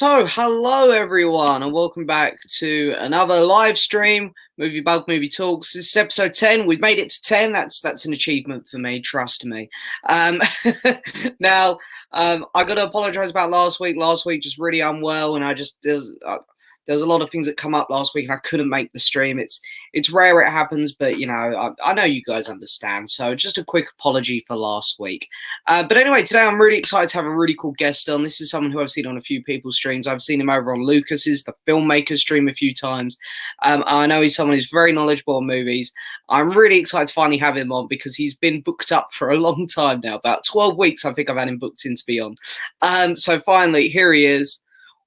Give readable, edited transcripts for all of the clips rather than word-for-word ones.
So, hello everyone, and welcome back to another live stream, Movie Bug Movie Talks. This is episode 10. We've made it to 10. That's an achievement for me, trust me. Now, I got to apologize about last week. Last week, just really unwell, and there was a lot of things that come up last week, and I couldn't make the stream. It's rare it happens, but you know, I know you guys understand. So just a quick apology for last week. But anyway, today I'm really excited to have a really cool guest on. This is someone who I've seen on a few people's streams. I've seen him over on Lucas's, the filmmaker stream, a few times. I know he's someone who's very knowledgeable on movies. I'm really excited to finally have him on because he's been booked up for a long time now. About 12 weeks, I think I've had him booked in to be on. So finally, here he is.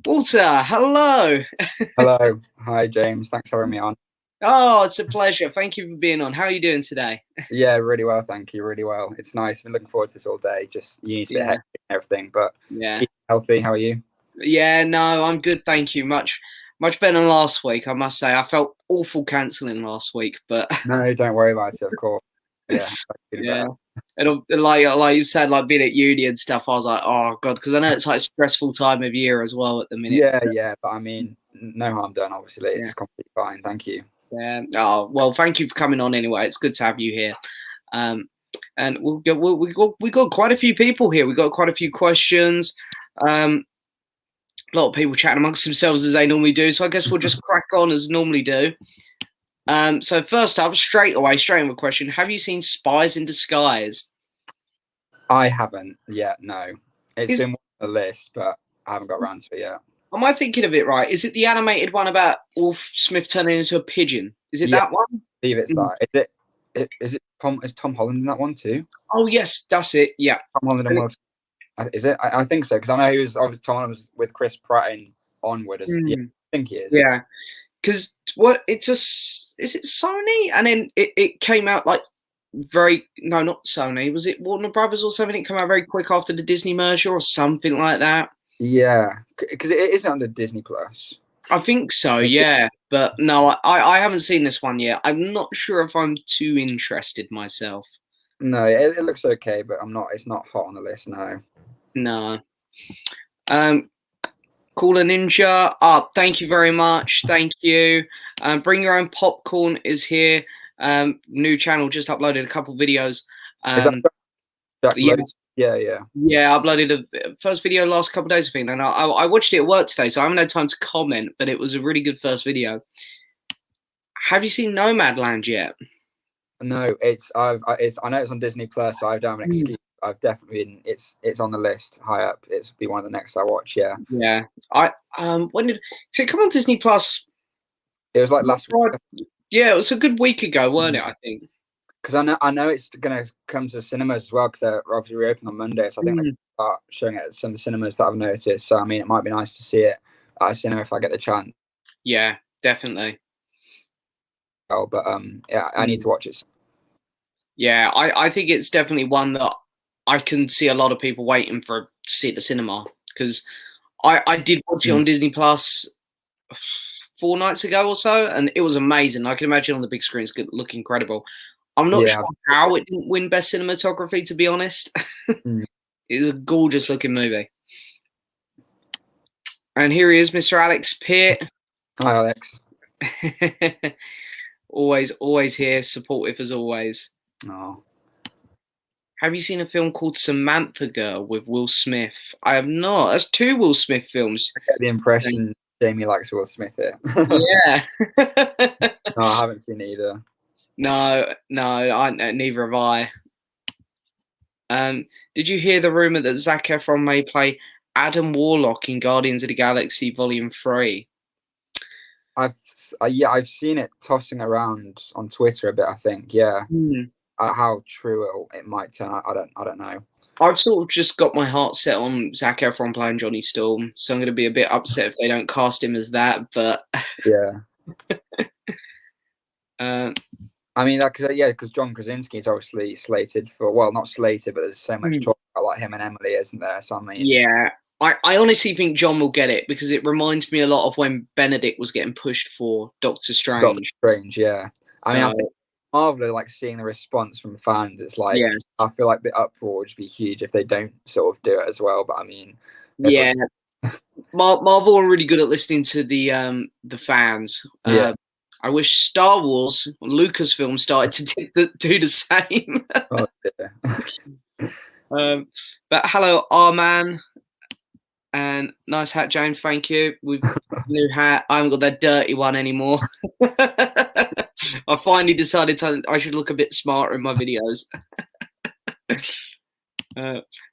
Walter, hello. Hello. Hi, James. Thanks for having me on. Oh, it's a pleasure. Thank you for being on. How are you doing today? Yeah, really well. Thank you. Really well. It's nice. I've been looking forward to this all day. Just you need to be hectic and everything, but yeah, keep healthy. How are you? Yeah, no, I'm good. Thank you. Much better than last week, I must say. I felt awful cancelling last week, but No, don't worry about it. Of course. Yeah. Yeah. And like you said, like being at uni and stuff, I was like, oh god, because I know it's like a stressful time of year as well at the minute. Yeah, but I mean, no harm done. Obviously, it's completely fine. Thank you. Yeah. Oh well, thank you for coming on anyway. It's good to have you here. And we got quite a few people here. We got quite a few questions. A lot of people chatting amongst themselves as they normally do. So I guess we'll just crack on as normally do. So first up, straight away a question. Have you seen Spies in Disguise? I haven't yet, no. It's been on the list, but I haven't got around to it yet. Am I thinking of it right? Is it the animated one about Wolf Smith turning into a pigeon? Is it that one? I believe it's that. Is it Tom Holland in that one too? Oh yes, that's it. Yeah. Tom Holland and Will. Is it? I think so, because I know he was obviously Tom Holland was with Chris Pratt in Onward. I think he is. Yeah. Because is it Sony? And then it came out like not Sony. Was it Warner Brothers or something? It came out very quick after the Disney merger or something like that. Yeah, because it isn't under Disney Plus. I think so, yeah. But no, I haven't seen this one yet. I'm not sure if I'm too interested myself. No, it looks okay, but it's not hot on the list, no. No. Cooler Ninja up. Thank you very much. Thank you. Bring Your Own Popcorn is here. New channel, just uploaded a couple videos. Is that yes. Yeah. Yeah, I uploaded a first video last couple of days, I think, and I watched it at work today, so I haven't had time to comment, but it was a really good first video. Have you seen Nomadland yet? No, I know it's on Disney Plus, so I don't have an excuse. I've definitely been. It's on the list high up. It's be one of the next I watch. Yeah. Yeah. When did it come on Disney Plus? It was like last week. Yeah, it was a good week ago, weren't it? I think. Because I know it's gonna come to cinemas as well, because they're obviously reopening on Monday. So I think they start showing it at some of the cinemas that I've noticed. So I mean, it might be nice to see it at a cinema if I get the chance. Yeah, definitely. Oh, but yeah, I need to watch it. Yeah, I think it's definitely one that I can see a lot of people waiting for to see at the cinema, because I did watch it on Disney Plus 4 nights ago or so, and it was amazing. I can imagine on the big screen it's going to look incredible. I'm not sure how it didn't win Best Cinematography, to be honest. It's a gorgeous looking movie. And here he is, Mr. Alex Pitt. Hi, Alex. always here, supportive as always. Oh. Have you seen a film called Samantha Girl with Will Smith? I have not. That's 2 Will Smith films. I get the impression Jamie likes Will Smith here. Yeah. No, I haven't seen it either. No, neither have I. Did you hear the rumor that Zac Efron may play Adam Warlock in Guardians of the Galaxy Volume 3? I've seen it tossing around on Twitter a bit. I think, yeah. How true it might turn out, I don't know. I've sort of just got my heart set on Zac Efron playing Johnny Storm, so I'm going to be a bit upset if they don't cast him as that. But yeah. I mean, because John Krasinski is obviously slated for, well, not slated, but there's so much talk about like him and Emily, isn't there? So I mean, yeah, I honestly think John will get it because it reminds me a lot of when Benedict was getting pushed for Doctor Strange. Doctor Strange, yeah. I mean, I think Marvel, like seeing the response from fans, it's like, I feel like the uproar would be huge if they don't sort of do it as well. But I mean, yeah, Marvel are really good at listening to the fans. Yeah. I wish Star Wars, Lucasfilm, started to do the same. Oh, yeah. But hello, R-Man. And nice hat, James. Thank you. We've new hat. I haven't got that dirty one anymore. I finally decided I should look a bit smarter in my videos.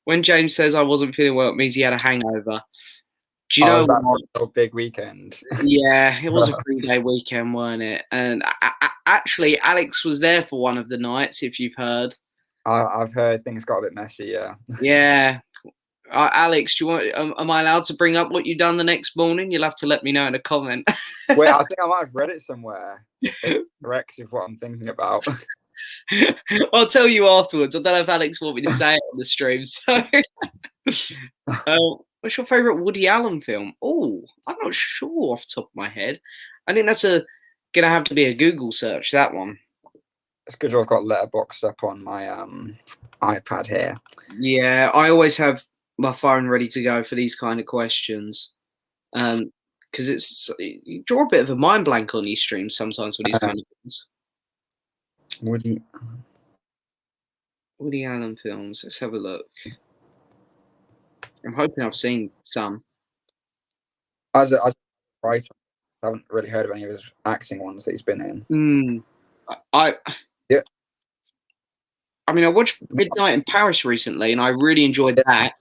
When James says I wasn't feeling well, it means he had a hangover. Do you know what? A big weekend. Yeah, it was a 3-day weekend, weren't it? And actually, Alex was there for one of the nights, if you've heard. I've heard things got a bit messy, yeah. Yeah. Alex, do you want? Am I allowed to bring up what you done the next morning? You'll have to let me know in a comment. Well, I think I might have read it somewhere. It corrects with what I'm thinking about. I'll tell you afterwards. I don't know if Alex want me to say it on the stream. So, what's your favourite Woody Allen film? Oh, I'm not sure off the top of my head. I think that's gonna have to be a Google search. That one. It's good. I've got Letterboxd up on my iPad here. Yeah, I always have my phone ready to go for these kind of questions, because you draw a bit of a mind blank on these streams sometimes with these kind of things. Woody Allen films. Let's have a look. I'm hoping I've seen some. As a writer, I haven't really heard of any of his acting ones that he's been in. I mean, I watched Midnight in Paris recently, and I really enjoyed that.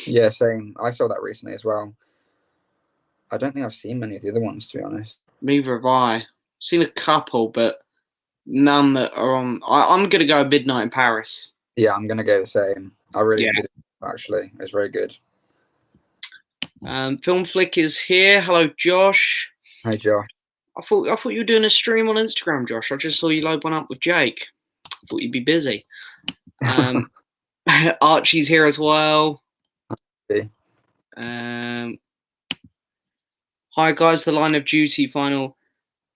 Yeah, same. I saw that recently as well. I don't think I've seen many of the other ones, to be honest. Neither have I. I've seen a couple, but none that are on. I'm going to go Midnight in Paris. Yeah, I'm going to go the same. I really enjoyed it, actually. It's very good. Film Flick is here. Hello, Josh. Hi, Josh. I thought you were doing a stream on Instagram, Josh. I just saw you load one up with Jake. I thought you'd be busy. Archie's here as well. Hi guys, the Line of Duty final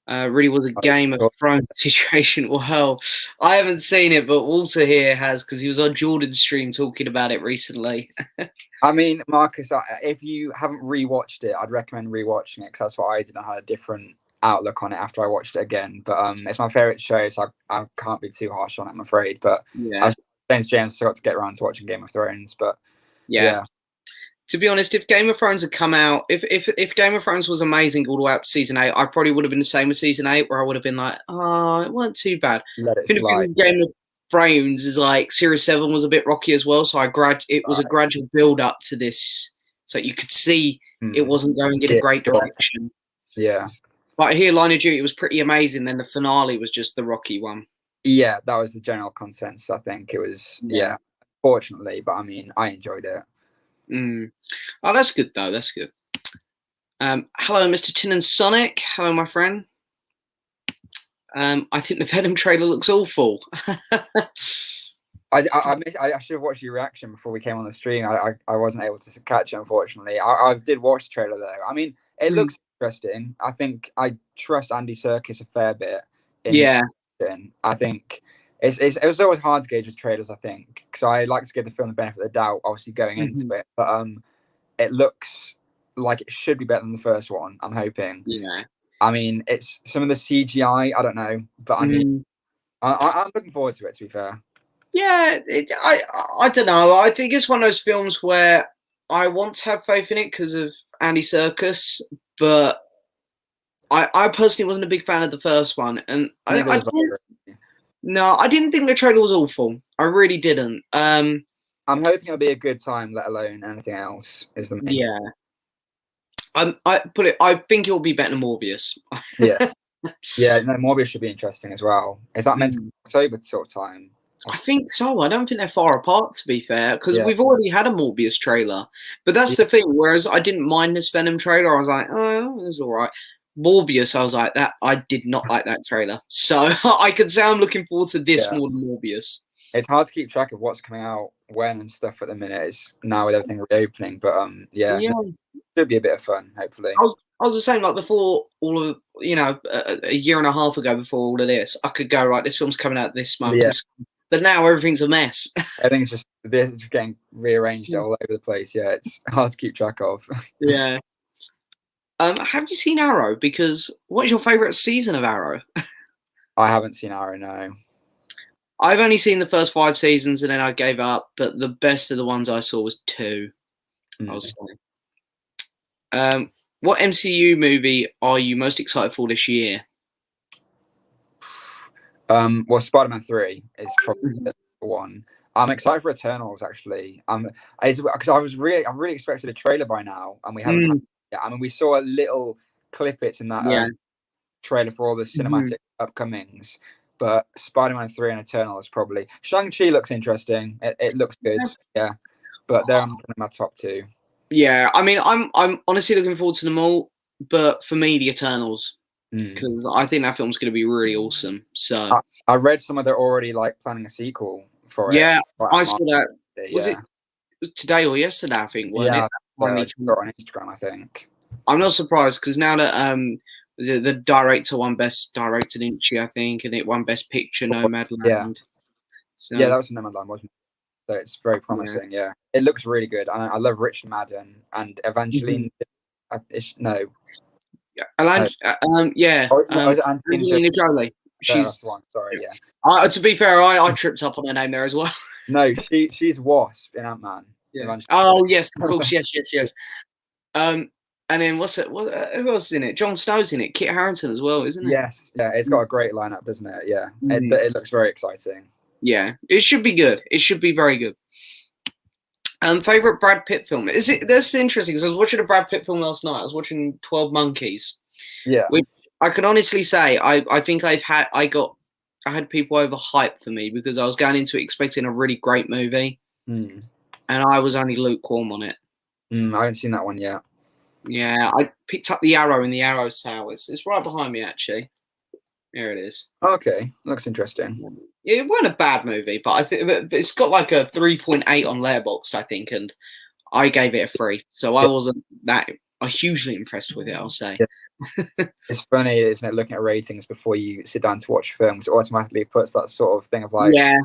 really was a Game of Thrones situation. Well, I haven't seen it, but Walter here has, because he was on Jordan's stream talking about it recently. I mean, Marcus, if you haven't rewatched it, I'd recommend rewatching it, because that's what I did. I had a different outlook on it after I watched it again. But it's my favorite show, so I can't be too harsh on it, I'm afraid. But yeah, since James got to get around to watching Game of Thrones, but yeah. To be honest, if Game of Thrones had come out, if Game of Thrones was amazing all the way up to season 8, I probably would have been the same with season 8, where I would have been like, oh, it wasn't too bad. Game of Thrones is like series 7 was a bit rocky as well, so it was a gradual build up to this, so you could see it wasn't going in a great direction. Yeah. But here, Line of Duty was pretty amazing. Then the finale was just the rocky one. Yeah, that was the general consensus. I think it was. Yeah, fortunately, but I mean, I enjoyed it. Oh, that's good though. That's good. Hello, Mr. Tin and Sonic. Hello, my friend. I think the Venom trailer looks awful. I should have watched your reaction before we came on the stream. I wasn't able to catch it, unfortunately. I did watch the trailer though. I mean, it looks interesting. I think I trust Andy Serkis a fair bit. I think it was always hard to gauge with trailers, I think, because I like to give the film the benefit of the doubt, obviously going into it. But it looks like it should be better than the first one. I'm hoping. Yeah. I mean, it's some of the CGI. I don't know, but I mean, I'm looking forward to it. To be fair. Yeah, I don't know. I think it's one of those films where I want to have faith in it because of Andy Serkis, but I personally wasn't a big fan of the first one, and I didn't think the trailer was awful. I really didn't. I'm hoping it'll be a good time, let alone anything else. Is the main yeah. I think it will be better than Morbius. Yeah. Yeah, no, Morbius should be interesting as well. Is that meant to be October sort of time? I think so. I don't think they're far apart, to be fair, because we've already had a Morbius trailer. But that's the thing. Whereas I didn't mind this Venom trailer, I was like, oh, it was all right. Morbius, I was like, that. I did not like that trailer. So I could say I'm looking forward to this more than Morbius. It's hard to keep track of what's coming out when and stuff at the minute. It's now with everything reopening, but it should be a bit of fun, hopefully. I was the same, like before all of, a year and a half ago before all of this, I could go, right, this film's coming out this month. Yeah. But now everything's a mess. Everything's just getting rearranged all over the place. Yeah, it's hard to keep track of. Yeah. Have you seen Arrow? Because what is your favourite season of Arrow? I haven't seen Arrow, no. I've only seen the first 5 seasons and then I gave up, but the best of the ones I saw was 2. I'll say. What MCU movie are you most excited for this year? Well, Spider-Man 3 is probably the one. I'm excited for Eternals, actually. Because I really expected a trailer by now, and we haven't. I mean, we saw a little clip in that trailer for all the cinematic upcomings. But Spider-Man 3 and Eternals probably. Shang-Chi looks interesting. It looks good, but they're my top 2. Yeah, I mean, I'm honestly looking forward to them all, but for me, the Eternals, because I think that film's going to be really awesome. So I read some of they're already planning a sequel for it. Yeah, I saw that. Was it today or yesterday? I think. I saw it on Instagram. I think. I'm not surprised because now that the director won Best Director, didn't she? I think, and it won Best Picture, Nomadland. Yeah. So, that was Nomadland, wasn't it? So it's very promising. Yeah, it looks really good. I love Richard Madden and Evangeline. No. Angelina Jolie. She's the one. Sorry. Yeah. To be fair, I tripped up on her name there as well. No, she's Wasp in Ant-Man. Yeah. Oh yes, of course. Yes. And then who else is in it? Jon Snow's in it. Kit Harington as well, isn't it? Yes. Yeah, it's got a great lineup, doesn't it? Yeah. It looks very exciting. Yeah, it should be good. It should be very good. Favorite Brad Pitt film? That's interesting because I was watching a Brad Pitt film last night. I was watching 12 Monkeys. Yeah. Which I can honestly say I think I had people overhyped for me because I was going into it expecting a really great movie, and I was only lukewarm on it. I haven't seen that one yet. Yeah, I picked up The Arrow in the Arrow Tower. It's right behind me actually. There it is. Okay, looks interesting. It wasn't a bad movie, but I think it's got like a 3.8 on Letterboxd, I think, and I gave it a 3. So I wasn't that hugely impressed with it, I'll say. Yeah. It's funny, isn't it, looking at ratings before you sit down to watch films, it automatically puts that sort of thing of okay.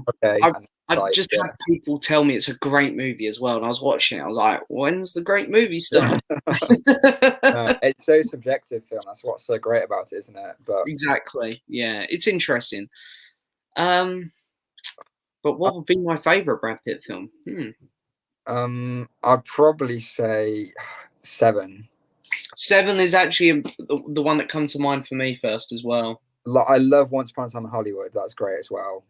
I've just had people tell me it's a great movie as well, and I was watching it. I was like, when's the great movie start? It's so subjective film. That's what's so great about it, isn't it? But exactly. Yeah, it's interesting. But what would be my favorite Brad Pitt film? I'd probably say 7. 7 is actually the one that comes to mind for me first as well. I love Once Upon a Time in Hollywood. That's great as well.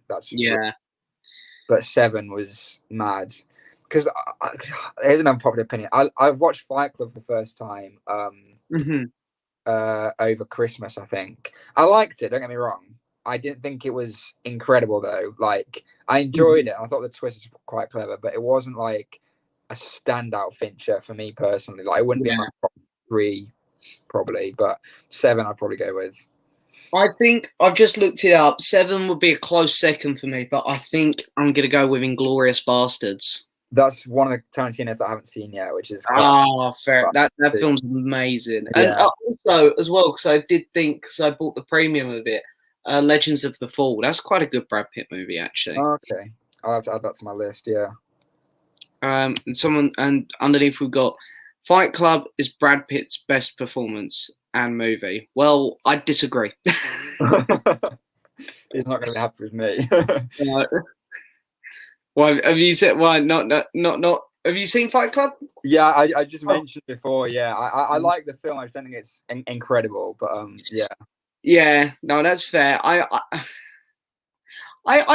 But 7 was mad because here's an unpopular opinion. I watched Fight Club the first time over Christmas. I think I liked it. Don't get me wrong. I didn't think it was incredible though. I enjoyed it. I thought the twist was quite clever, but it wasn't like a standout Fincher for me personally. It wouldn't be my top 3 probably, but 7 I'd probably go with. I think I've just looked it up. 7 would be a close second for me, but I think I'm going to go with Inglourious Bastards. That's one of the Tarantinos that I haven't seen yet, which is fair. That film's amazing. And also as well, because I did think, because I bought the premium of it, Legends of the Fall. That's quite a good Brad Pitt movie, actually. Oh, okay, I'll have to add that to my list. Yeah. And underneath we've got Fight Club is Brad Pitt's best performance and movie. Well, I disagree. He's not going to be happy with me. Why have you said? Why not? Have you seen Fight Club? Yeah, I just mentioned before. Yeah, I like the film. I just don't think it's incredible, but yeah. Yeah, no, that's fair. I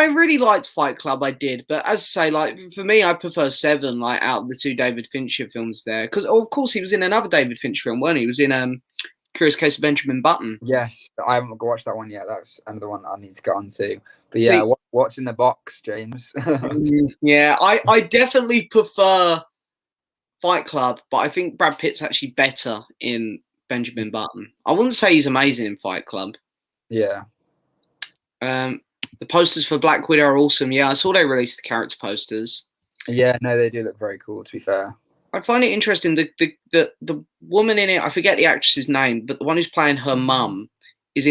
really liked Fight Club. I did, but as I say, like for me, I prefer Seven. Like out of the two David Fincher films, there, because of course he was in another David Fincher film, weren't he? He was in Curious Case of Benjamin Button. Yes, I haven't watched that one yet. That's another one I need to get onto. But yeah, what's in the box, James? Yeah, I definitely prefer Fight Club, but I think Brad Pitt's actually better in Benjamin Button. I wouldn't say he's amazing in Fight Club. Yeah. The posters for Black Widow are awesome. Yeah, I saw they released the character posters. Yeah, no, they do look very cool, to be fair. I find it interesting the woman in it, I forget the actress's name, but the one who's playing her mum is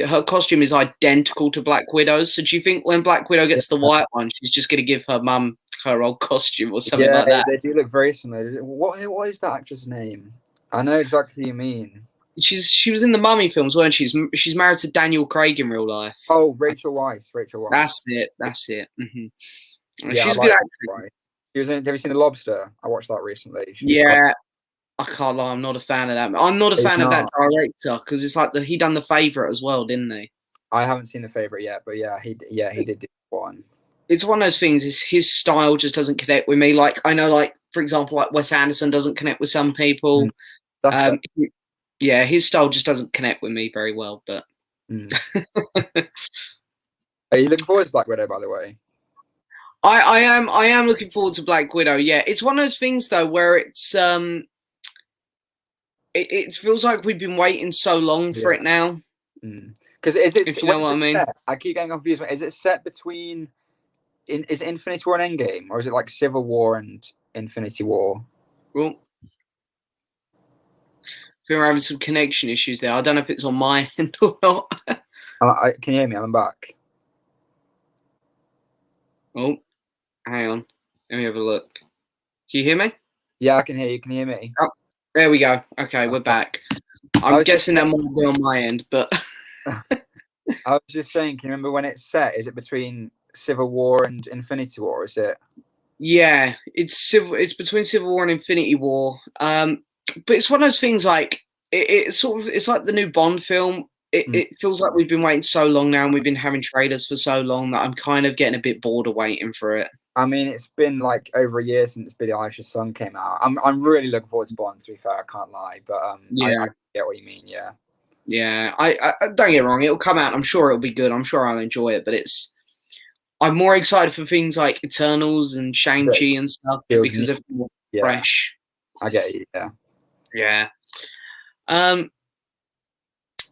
her costume is identical to Black Widow's. So do you think when Black Widow gets the white one, she's just going to give her mum her old costume or something like that? They do look very similar. What is that actress' name? I know exactly who you mean. She was in the Mummy films, weren't she? She's married to Daniel Craig in real life. Oh, Rachel Weisz. That's it. Mm-hmm. Yeah, she's a good actress. Have you seen The Lobster? I watched that recently. Yeah, I can't lie. I'm not a fan of that. I'm not a fan of that director because it's like he done The Favourite as well, didn't he? I haven't seen The Favourite yet, but yeah, he did do one. It's one of those things. His style just doesn't connect with me. Like I know, like for example, like Wes Anderson doesn't connect with some people. Yeah, his style just doesn't connect with me very well. But are you looking forward to Black Widow, by the way? I am looking forward to Black Widow. Yeah, it's one of those things though where it's it feels like we've been waiting so long for it now. Because if you know what I mean. I keep getting confused. Is it set between? Is it Infinity War and Endgame, or is it like Civil War and Infinity War? Well, we're having some connection issues there. I don't know if it's on my end or not. Can you hear me? I'm back. Oh, hang on. Let me have a look. Can you hear me? Yeah, I can hear you. Can you hear me? Oh, there we go. Okay, we're back. I'm guessing that might be on my end, but I was just saying, can you remember when it's set? Is it between Civil War and Infinity War? Is it? Yeah, it's between Civil War and Infinity War. But it's one of those things like it's like the new Bond film. It feels like we've been waiting so long now, and we've been having trailers for so long that I'm kind of getting a bit bored of waiting for it. I mean, it's been like over a year since Billie Eilish's song came out. I'm really looking forward to Bond. To be fair, I can't lie, but yeah, I get what you mean. Yeah. Yeah, I don't get me wrong. It'll come out. I'm sure it'll be good. I'm sure I'll enjoy it. But I'm more excited for things like Eternals and Shang-Chi and stuff because they're more fresh. I get you. Yeah. Yeah.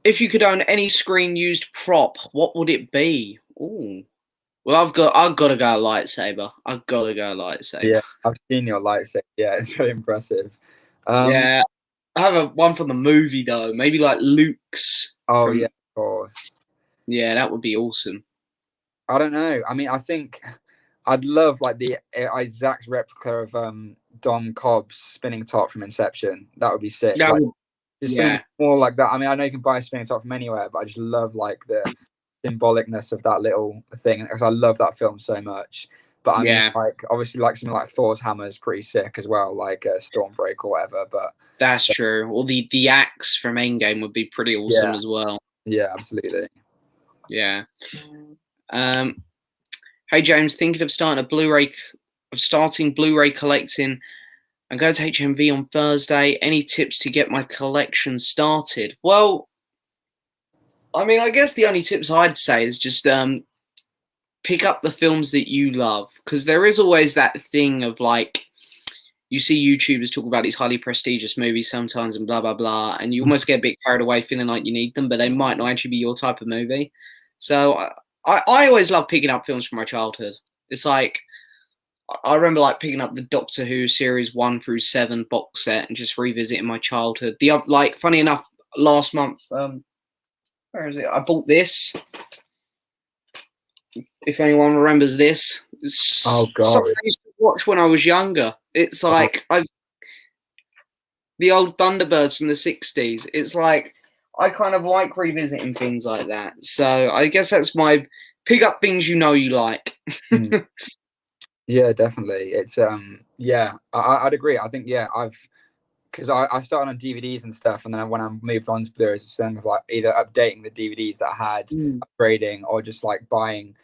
If you could own any screen-used prop, what would it be? Ooh. Well, I've got to go lightsaber. Yeah, I've seen your lightsaber. Yeah, it's very impressive. Yeah, I have one from the movie though. Maybe like Luke's. Oh yeah, of course. Yeah, that would be awesome. I don't know. I mean, I think I'd love like the exact replica of Dom Cobb's spinning top from Inception. That would be sick. Something more like that. I mean, I know you can buy a spinning top from anywhere, but I just love like the symbolicness of that little thing because I love that film so much. But I mean, like obviously, like something like Thor's hammer is pretty sick as well, like Stormbreaker or whatever. But that's true. Well, the axe from Endgame would be pretty awesome as well. Yeah, absolutely. Yeah. Hey James, thinking of starting Blu-ray collecting. I'm going to HMV on Thursday. Any tips to get my collection started? Well, I mean, I guess the only tips I'd say is just pick up the films that you love, because there is always that thing of like you see YouTubers talk about these highly prestigious movies sometimes and blah blah blah, and you almost get a bit carried away feeling like you need them, but they might not actually be your type of movie. So I always love picking up films from my childhood. It's like I remember like picking up the Doctor Who series 1 through 7 box set and just revisiting my childhood. Like funny enough, last month Where is it? I bought this. If anyone remembers this, it's Oh something god. I used to watch when I was younger. It's like the old Thunderbirds from the '60s. It's like I kind of like revisiting things like that. So I guess that's my pick up things you like. Yeah, definitely. It's yeah, I'd agree. I think because I started on DVDs and stuff, and then when I moved on to Blu-rays, it's kind of like either updating the DVDs that I had, upgrading, or just like buying.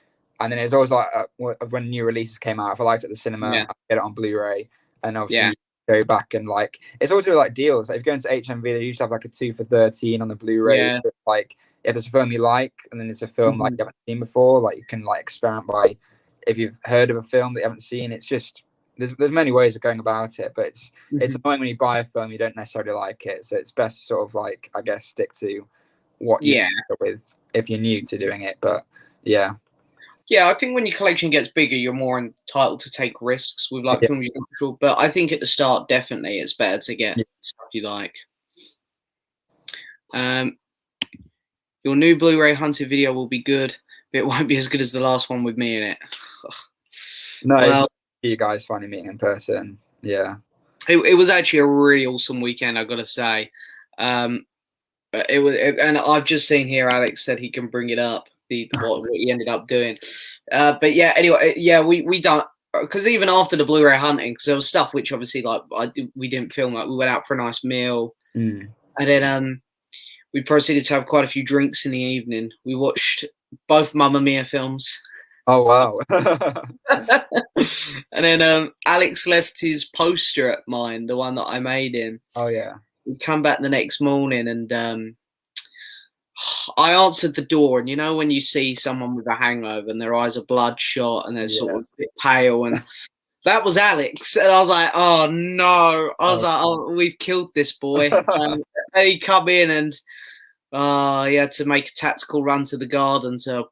And then it's always like when new releases came out, if I liked it at the cinema, Yeah. I'd get it on Blu-ray, and obviously Yeah. go back and like it's also like deals. Like if you go into HMV, they usually have like a 2 for 13 on the Blu-ray. Yeah. Like if there's a film you like, and then there's a film like Mhm. you haven't seen before, like you can like experiment by if you've heard of a film that you haven't seen. It's just there's many ways of going about it, but it's annoying when you buy a film you don't necessarily like it. So it's best to sort of like I guess stick to what you Yeah. with if you're new to doing it. But yeah, Yeah, I think when your collection gets bigger, you're more entitled to take risks with like yeah, films you control. But I think at the start, definitely, it's better to get yeah. stuff you like. Your new Blu-ray hunted video will be good, but it won't be as good as the last one with me in it. No, it's Well, not you guys finally meeting in person. Yeah, it was actually a really awesome weekend, I gotta say. But and I've just seen here Alex said he can bring it up. What he ended up doing. But yeah, anyway, yeah, we don't because even after the Blu-ray hunting, because there was stuff which obviously like we didn't film. Like we went out for a nice meal, and then we proceeded to have quite a few drinks in the evening. We watched both Mamma Mia films. Oh wow. And then Alex left his poster at mine, the one that I made him. Oh yeah. We come back the next morning and I answered the door, and you know when you see someone with a hangover and their eyes are bloodshot and they're sort of a bit pale, and that was Alex, and I was like, "Oh no!" I was like, "Oh, we've killed this boy." And he come in and he had to make a tactical run to the garden to.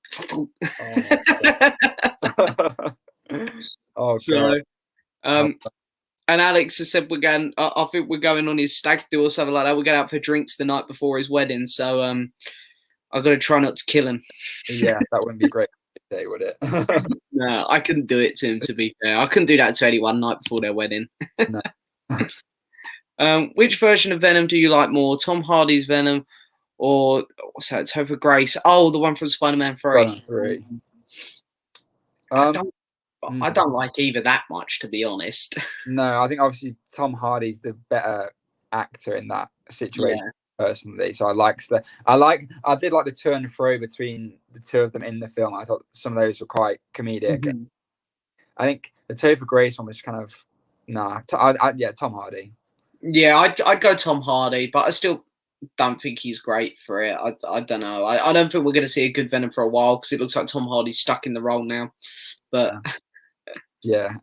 Oh So, god. and Alex has said we're going. I think we're going on his stag do or something like that. We're going out for drinks the night before his wedding. So I've got to try not to kill him. Yeah, that wouldn't be great today, would it? No, I couldn't do it to him. To be fair, I couldn't do that to anyone night before their wedding. No. Which version of Venom do you like more, Tom Hardy's Venom or what's that? Topher Grace? Oh, the one from Spider-Man 3. Spider-Man 3. I don't like either that much, to be honest. No, I think obviously Tom Hardy's the better actor in that situation personally. So I did like the to and fro between the two of them in the film. I thought some of those were quite comedic. Mm-hmm. I think the Topher Grace one was kind of Tom Hardy. Yeah, I'd go Tom Hardy, but I still don't think he's great for it. I don't know. I don't think we're going to see a good Venom for a while because it looks like Tom Hardy's stuck in the role now. But yeah.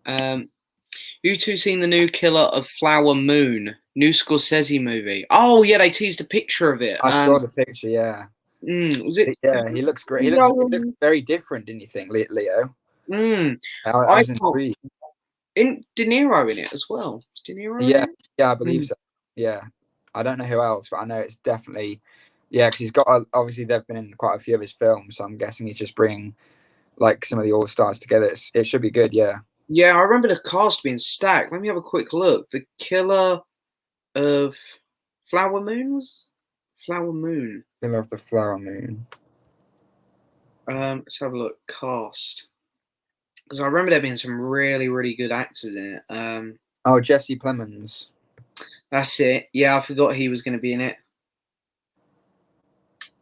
You two seen the new Killer of Flower Moon, new Scorsese movie? Oh yeah, they teased a picture of it. I saw the picture. Yeah. Was it? Yeah, he looks great. He looks very different, didn't you think, Leo? I was intrigued. In De Niro in it as well. Is De Niro yeah, in it? yeah, I believe so. Yeah, I don't know who else, but I know it's definitely because he's got obviously they've been in quite a few of his films, so I'm guessing he's just bringing like some of the all stars together. It should be good. Yeah. Yeah, I remember the cast being stacked. Let me have a quick look. The Killer of Flower Moon was Flower Moon. Killer of the Flower Moon. Let's have a look. Cast. Because I remember there being some really, really good actors in it. Jesse Plemons. That's it. Yeah, I forgot he was going to be in it.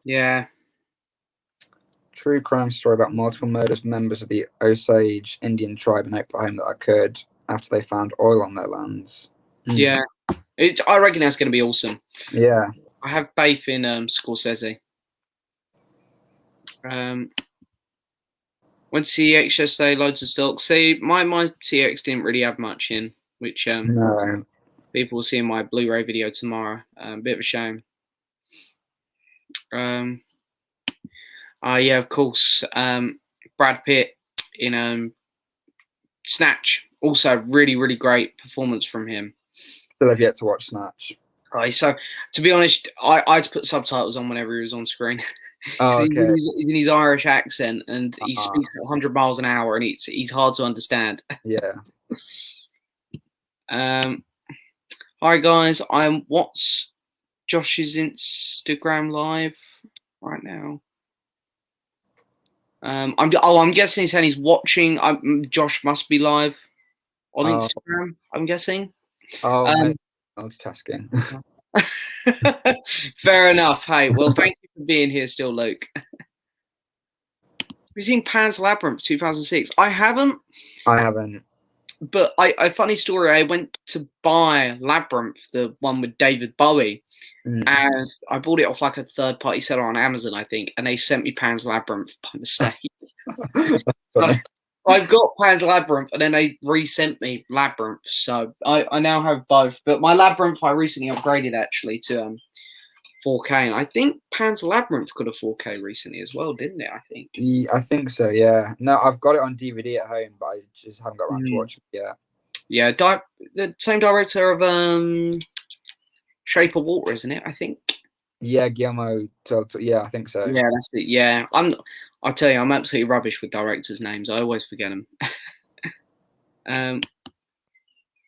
Yeah. True crime story about multiple murders of members of the Osage Indian tribe in Oklahoma that occurred after they found oil on their lands. Yeah. I reckon that's going to be awesome. Yeah. I have faith in Scorsese. Went to CX yesterday, loads of stock. See, my CX didn't really have much in, which no. People will see in my Blu-ray video tomorrow. Bit of a shame. Yeah, of course. Brad Pitt in Snatch. Also, really, really great performance from him. Still have yet to watch Snatch. Right, so to be honest, I had to put subtitles on whenever he was on screen because Oh, okay. he's in his Irish accent and he Uh, speaks at 100 miles an hour and he's hard to understand. yeah. Hi guys, what's Josh's Instagram live right now? I'm guessing he's saying he's watching. Josh must be live on Oh, Instagram. I'm guessing. maybe multitasking. Fair enough. Hey, well, thank you for being here still, Luke. Have you seen Pan's Labyrinth 2006? I haven't. I haven't. But funny story, I went to buy Labyrinth, the one with David Bowie, and I bought it off like a third party seller on Amazon, I think, and they sent me Pan's Labyrinth by mistake. Funny. I've got Pan's Labyrinth, and then they resent me Labyrinth, so I now have both. But my Labyrinth I recently upgraded actually to 4K, and I think Pan's Labyrinth got a 4K recently as well, didn't it? I think. Yeah, I think so. Yeah. No, I've got it on DVD at home, but I just haven't got around to watching it yet. Yeah, the same director of Shape of Water, isn't it? I think. Yeah, Guillermo. Yeah, I think so. Yeah, that's it. Yeah, I'll tell you, I'm absolutely rubbish with directors' names. I always forget them.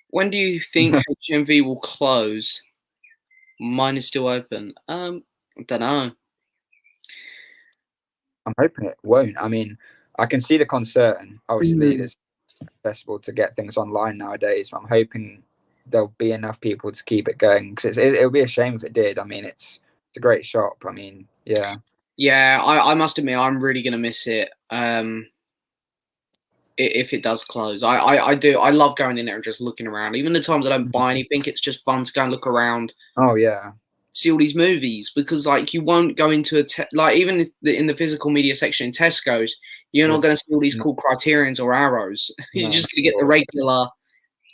When do you think HMV will close? Mine is still open. I don't know. I'm hoping it won't. I mean, I can see the concern. Obviously, it's accessible to get things online nowadays. But I'm hoping there'll be enough people to keep it going because it would be a shame if it did. I mean, it's a great shop. I mean, yeah. Yeah, I must admit, I'm really gonna miss it. If it does close, I do. I love going in there and just looking around. Even the times I don't buy anything, it's just fun to go and look around. Oh yeah. See all these movies because like you won't go into like even in the physical media section in Tesco's, you're not going to see all these cool Criterions or Arrows. You're just going to get the regular.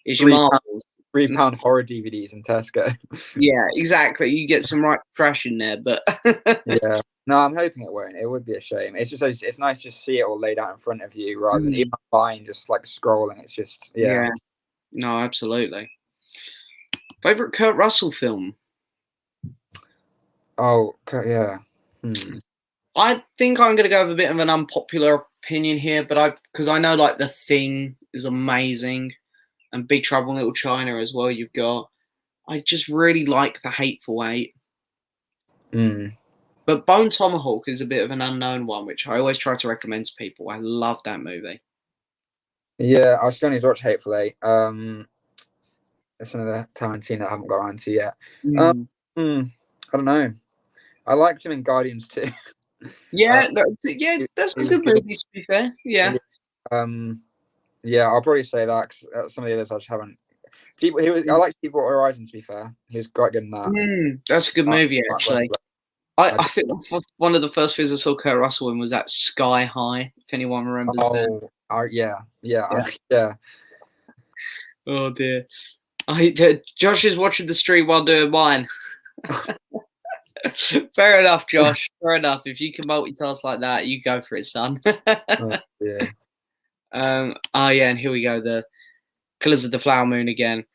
Is your Marvels. £3 horror DVDs in Tesco. Yeah, exactly. You get some right trash in there, but yeah. No, I'm hoping it won't. It would be a shame. It's just it's nice to see it all laid out in front of you rather than even buying, just like scrolling. It's just yeah. No, absolutely. Favorite Kurt Russell film? Oh yeah. I think I'm going to go with a bit of an unpopular opinion here, but because I know like The Thing is amazing, and Big Trouble in Little China as well. You've got. I just really like The Hateful Eight. But Bone Tomahawk is a bit of an unknown one, which I always try to recommend to people. I love that movie. Yeah, I still need to watch Hateful Eight. It's another Tarantino I haven't got around to yet. I don't know. I liked him in Guardians too. Yeah, that's a good movie to be fair. Yeah. Yeah, I'll probably say that. 'Cause some of the others I just haven't. I like Deepwater Horizon. To be fair, he was quite good in that. That's a good movie actually. I think one of the first films I saw Kurt Russell in was that Sky High. If anyone remembers that. Yeah. Oh dear. Josh is watching the stream while doing mine. Fair enough, Josh. Fair enough. If you can multitask like that, you go for it, son. Yeah. And here we go. The Killers of the Flower Moon again.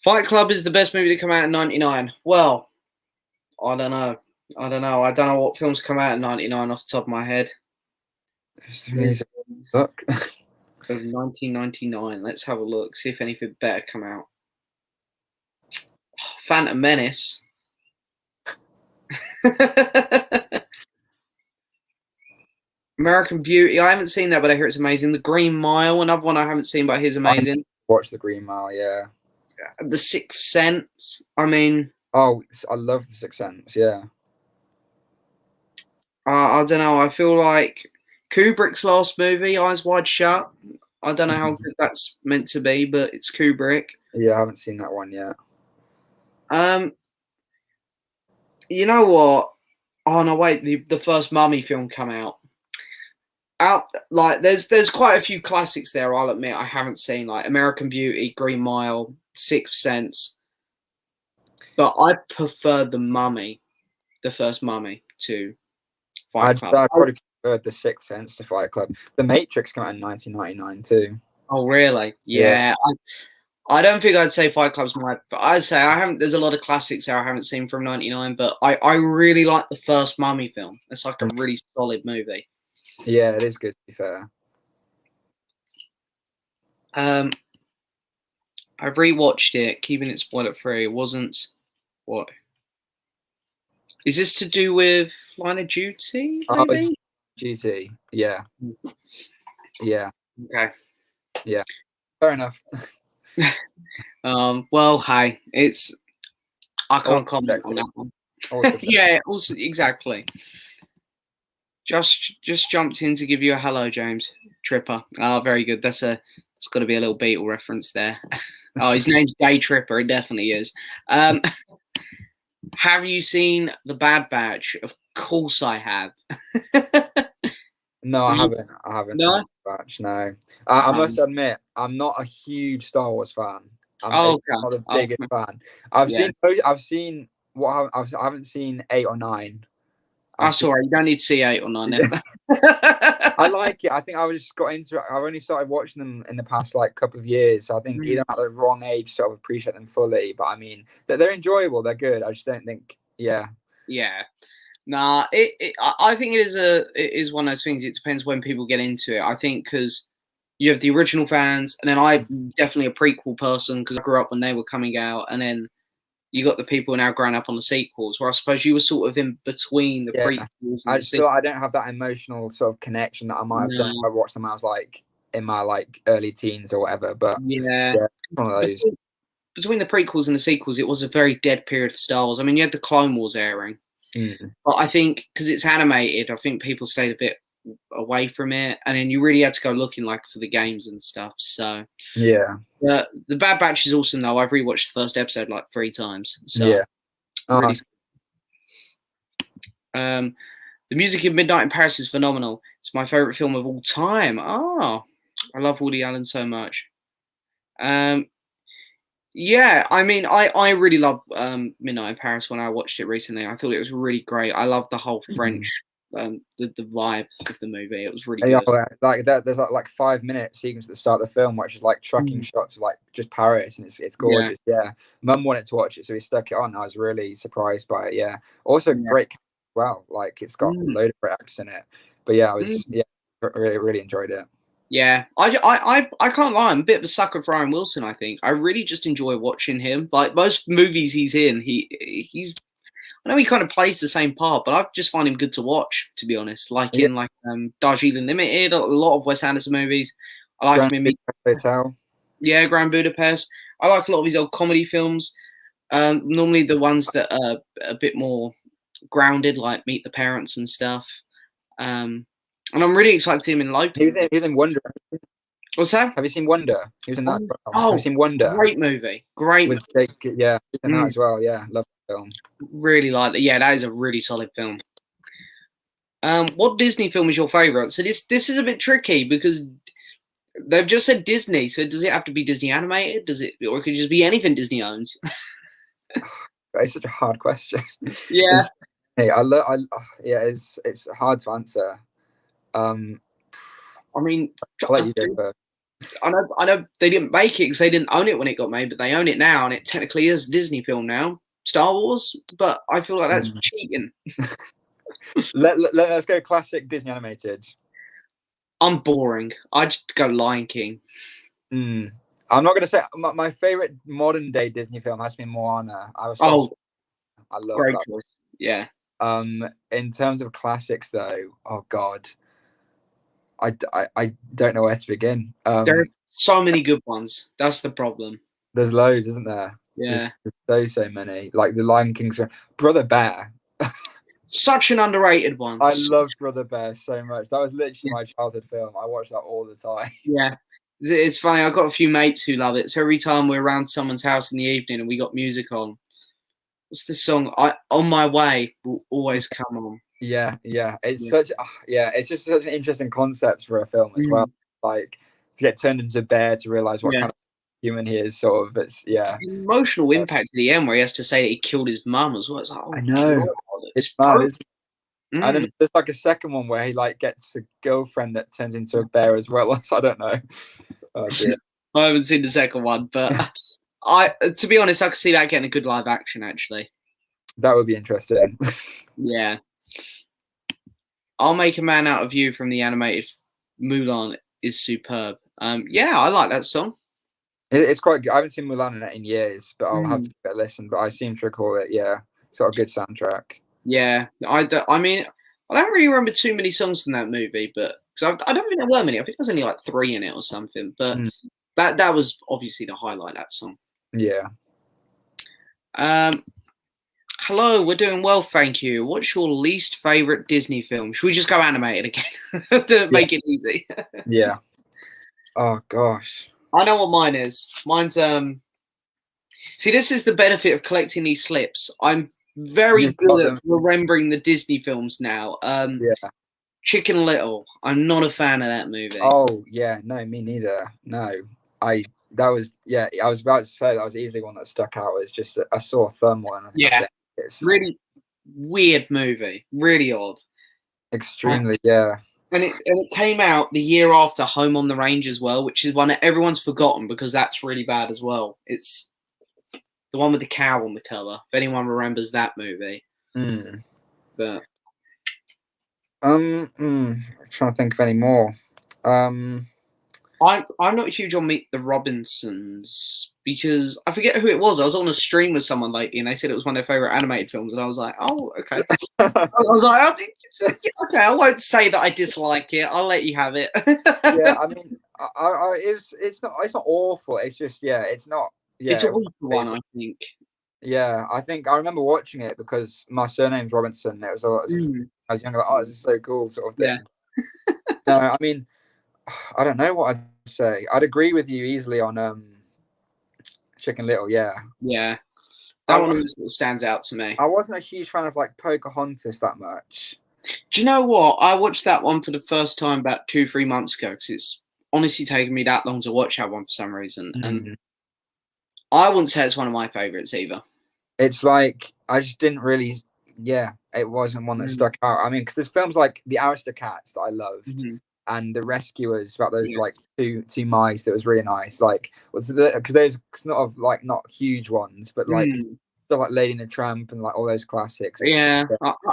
Fight Club is the best movie to come out in '99. Well, I don't know. I don't know what films come out in '99 off the top of my head. Look. Of 1999. Let's have a look. See if anything better come out. Phantom Menace. American Beauty. I haven't seen that, but I hear it's amazing. The Green Mile, another one I haven't seen, but I hear is amazing. Watch The Green Mile, yeah. The Sixth Sense. I mean. Oh, I love The Sixth Sense. Yeah. I don't know. I feel like Kubrick's last movie, Eyes Wide Shut. I don't know how good that's meant to be, but it's Kubrick. Yeah, I haven't seen that one yet. You know what? Oh no, wait. The first Mummy film come out. Like there's quite a few classics there. I'll admit I haven't seen like American Beauty, Green Mile, Sixth Sense, but I prefer the Mummy, the first Mummy to Fight Club. I probably preferred The Sixth Sense to Fight Club. The Matrix came out in 1999 too. Oh really? Yeah. I don't think I'd say Fight Club's my. I'd say I haven't. There's a lot of classics there I haven't seen from '99, but I really like the first Mummy film. It's like a really solid movie. Yeah, it is good to be fair. I rewatched it, keeping it spoiler free. It wasn't what. Is this to do with Line of Duty? Oh, Maybe. GT. Yeah. Yeah. Okay. Yeah. Fair enough. Well, hi. It's. I can't comment on that one. Yeah. Also, exactly. Just jumped in to give you a hello, James Tripper. Oh, very good. It's got to be a little Beatle reference there. Oh, his name's Day Tripper. It definitely is. Have you seen The Bad Batch? Of course I have. No, I haven't. I haven't No? seen The Batch. No. I must admit, I'm not a huge Star Wars fan. I'm not the biggest fan. I've seen what I haven't seen 8 or 9. That's all right. You don't need to see 8 or 9. I like it. I think I just got into it. I've only started watching them in the past like couple of years. So I think either I'm at the wrong age to sort of appreciate them fully. But I mean, they're enjoyable. They're good. I just don't think, yeah. Yeah. Nah, I think it is one of those things. It depends when people get into it. I think because you have the original fans, and then I'm definitely a prequel person because I grew up when they were coming out, and then you got the people now growing up on the sequels, where I suppose you were sort of in between the prequels and I just feel I don't have that emotional sort of connection that I might have done if I watched them when I was like in my like early teens or whatever. But yeah one of those. Between the prequels and the sequels, it was a very dead period for Star Wars. I mean, you had the Clone Wars airing, but I think because it's animated, I think people stayed a bit away from it, and then you really had to go looking like for the games and stuff. So yeah, the Bad Batch is awesome though. I've rewatched the first episode like 3 times. So yeah, really. The music in Midnight in Paris is phenomenal. It's my favorite film of all time. Oh, I love Woody Allen so much. Yeah, I mean, I really love Midnight in Paris when I watched it recently. I thought it was really great. I love the whole French, the vibe of the movie. It was really good. Like that, there's like 5-minute sequence at the start of the film, which is like tracking shots of like just Paris, and it's gorgeous. Yeah, Mum wanted to watch it, so we stuck it on. I was really surprised by it. Yeah, also great. Well, like it's got a load of great acts in it. But yeah, I was really enjoyed it. Yeah, I can't lie. I'm a bit of a sucker for Owen Wilson. I think I really just enjoy watching him. Like most movies he's in, he's. I know he kind of plays the same part, but I just find him good to watch. To be honest, like in Darjeeling Limited, a lot of Wes Anderson movies. I like him in Hotel. Yeah, Grand Budapest. I like a lot of his old comedy films. Normally the ones that are a bit more grounded, like Meet the Parents and stuff. And I'm really excited to see him in Loki. He was in Wonder. What's that? Have you seen Wonder? He was in that. Have you seen Wonder? Great movie. Great with Jake, yeah, in that as well. Yeah, love the film. Really like that. Yeah, that is a really solid film. What Disney film is your favorite? So this is a bit tricky because they've just said Disney. So does it have to be Disney animated? Does it, or could it just be anything Disney owns? It's such a hard question. Yeah. Hey, it's hard to answer. I mean, I'll let you go first. I know they didn't make it because they didn't own it when it got made, but they own it now, and it technically is a Disney film now, Star Wars. But I feel like that's cheating. Let's go classic Disney animated. I'm boring. I'd just go Lion King. I'm not going to say my favorite modern day Disney film has been Moana. I love great that. choice. Yeah. In terms of classics, though, oh god, I don't know where to begin. There's so many good ones. That's the problem. There's loads, isn't there? Yeah. There's so many. Like the Lion King's Brother Bear. Such an underrated one. I loved Brother Bear so much. That was literally my childhood film. I watched that all the time. Yeah. It's funny. I've got a few mates who love it. So every time we're around someone's house in the evening and we got music on, what's the song? On My Way will always come on. Yeah. It's it's just such an interesting concept for a film as well. Like to get turned into a bear to realize what kind of human he is, sort of. It's the emotional impact at the end where he has to say that he killed his mum as well. It's like, I know. God, it's bad, isn't it? And then there's like a second one where he like gets a girlfriend that turns into a bear as well. I don't know. Oh, dear. I haven't seen the second one, but to be honest, I could see that getting a good live action. Actually, That would be interesting. yeah. I'll Make a Man Out of You from the animated Mulan is superb. Yeah, I like that song. It's quite good. I haven't seen Mulan in years, but I'll have to Mm. give it a listen. But I seem to recall it. Yeah, it's got a good soundtrack. Yeah, I mean, I don't really remember too many songs from that movie, but because I don't think there were many. I think there's only like 3 in it or something. But Mm. that was obviously the highlight. That song. Yeah. Hello, we're doing well, thank you. What's your least favorite Disney film? Should we just go animated again to make it easy? Yeah. Oh gosh. I know what mine is. Mine's See, this is the benefit of collecting these slips. I'm very You've got good at them. remembering the Disney films now. Yeah. Chicken Little. I'm not a fan of that movie. Oh yeah. No, me neither. No, I. That was yeah. I was about to say that was easily one that stuck out. It's just I saw a thumb one. Yeah, It's really weird movie. Really odd. extremely yeah. And it came out the year after Home on the Range as well, which is one that everyone's forgotten because that's really bad as well. It's the one with the cow on the cover. If anyone remembers that movie, but I'm trying to think of any more. I'm not huge on Meet the Robinsons because I forget who it was. I was on a stream with someone lately, and they said it was one of their favorite animated films, and I was like, oh, okay. I was like, okay, I won't say that I dislike it. I'll let you have it. Yeah, I mean, it's not awful. It's just it's not. Yeah, It's a weak one, I think. Yeah, I think I remember watching it because my surname's Robinson. It was a lot. I was younger, like, oh, this is so cool, sort of thing. Yeah. No, I mean, I don't know what I'd say. I'd agree with you easily on Chicken Little. Yeah, Yeah. That one always stands out to me. I wasn't a huge fan of like Pocahontas that much. Do you know what? I watched that one for the first time about 2-3 months ago because it's honestly taken me that long to watch that one for some reason, and I wouldn't say it's one of my favorites either. It's like I just didn't really. Yeah, it wasn't one that stuck out. I mean, because there's films like The Aristocats that I loved, and The Rescuers about those like two mice that was really nice. Like, because there's not huge ones, but like stuff like Lady and the Tramp and like all those classics. Yeah,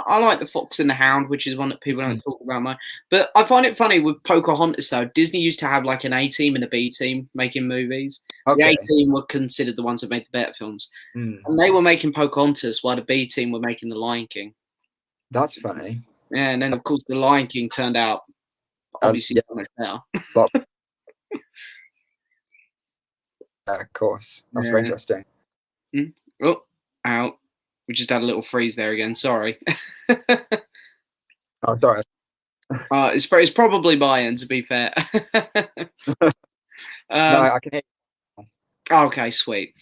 I like The Fox and the Hound, which is one that people don't talk about much. But I find it funny with Pocahontas though. Disney used to have like an A team and a B team making movies. The A team were considered the ones that made the better films, and they were making Pocahontas while the B team were making The Lion King. That's funny. Yeah, and then of course The Lion King turned out obviously much better. But of course, that's very interesting. Oh, out. We just had a little freeze there again. Sorry. Oh, sorry. It's probably my end, to be fair. No, I can hear you. Okay, sweet.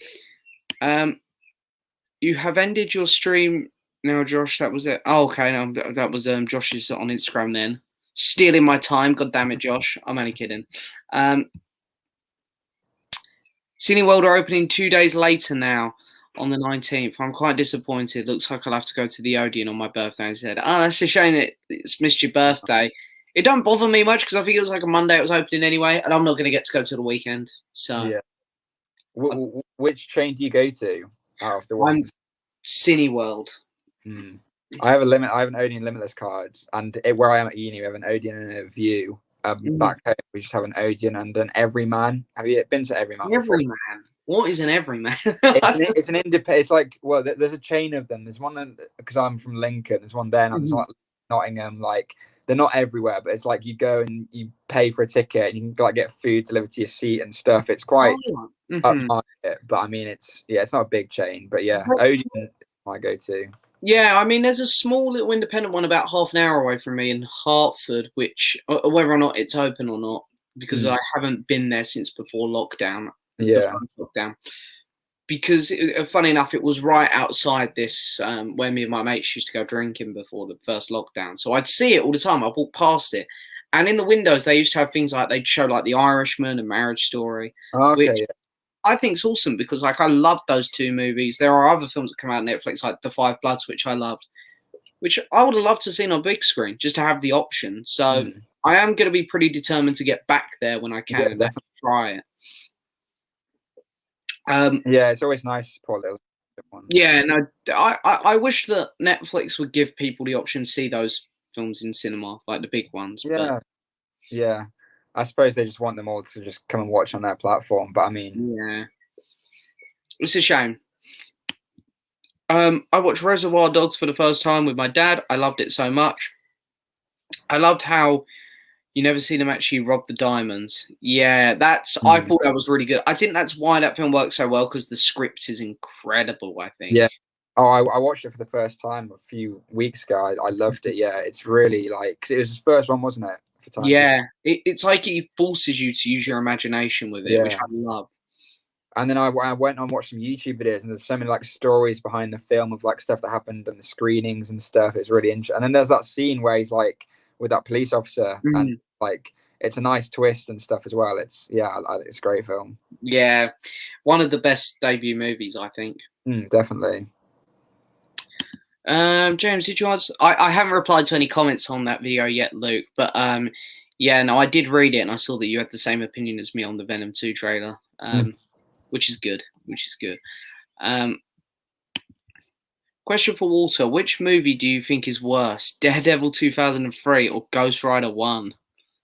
You have ended your stream now, Josh. That was it. Oh, okay. No, that was Josh's on Instagram then. Stealing my time. God damn it, Josh. I'm only kidding. Cineworld are opening 2 days later now on the 19th. I'm quite disappointed. Looks like I'll have to go to the Odeon on my birthday instead. Oh, that's a shame that it's missed your birthday. It don't bother me much because I think it was like a Monday it was opening anyway, and I'm not going to get to go till the weekend. So yeah. Which train do you go to out of the ones? Cineworld. I have an Odeon Limitless card, and where I am at uni, we have an Odeon and a View. Back home, we just have an Odeon and an Everyman. Have you been to Everyman? Everyman. What is an Everyman? It's an independent. It's like there's a chain of them. There's one because I'm from Lincoln. There's one there, and there's one Nottingham. Like they're not everywhere, but it's like you go and you pay for a ticket, and you can like get food delivered to your seat and stuff. It's quite up market, but I mean it's not a big chain, but yeah, Odeon is my go-to. Yeah, I mean, there's a small little independent one about half an hour away from me in Hertford, which whether or not it's open or not, because I haven't been there since before lockdown. Yeah. Lockdown. Because funny enough, it was right outside this where me and my mates used to go drinking before the first lockdown. So I'd see it all the time. I walked past it, and in the windows they used to have things like they'd show like The Irishman and Marriage Story, which I think it's awesome because like I love those two movies. There are other films that come out on Netflix like The Five Bloods, which I loved, which I would have loved to have seen on big screen just to have the option. So I am going to be pretty determined to get back there when I can and definitely try it. Yeah, it's always nice to support little ones. Yeah, no, I wish that Netflix would give people the option to see those films in cinema, like the big ones. But Yeah. I suppose they just want them all to just come and watch on their platform. But I mean, yeah, it's a shame. I watched Reservoir Dogs for the first time with my dad. I loved it so much. I loved how you never see them actually rob the diamonds. Yeah, I thought that was really good. I think that's why that film works so well, because the script is incredible, I think. yeah. Oh, I watched it for the first time a few weeks ago. I loved it. Yeah, it's really like, 'cause it was his first one, wasn't it? For Tarantino. Yeah, it's like he forces you to use your imagination with it, which I love. And then I went and watched some YouTube videos, and there's so many like stories behind the film of like stuff that happened and the screenings and stuff. It's really interesting. And then there's that scene where he's like with that police officer, and like it's a nice twist and stuff as well. It's it's a great film. Yeah, one of the best debut movies, I think. Definitely. James, did you answer? I haven't replied to any comments on that video yet, Luke. But yeah, no, I did read it, and I saw that you had the same opinion as me on the Venom 2 trailer. Which is good. Question for Walter: which movie do you think is worse, Daredevil 2003 or Ghost Rider 1?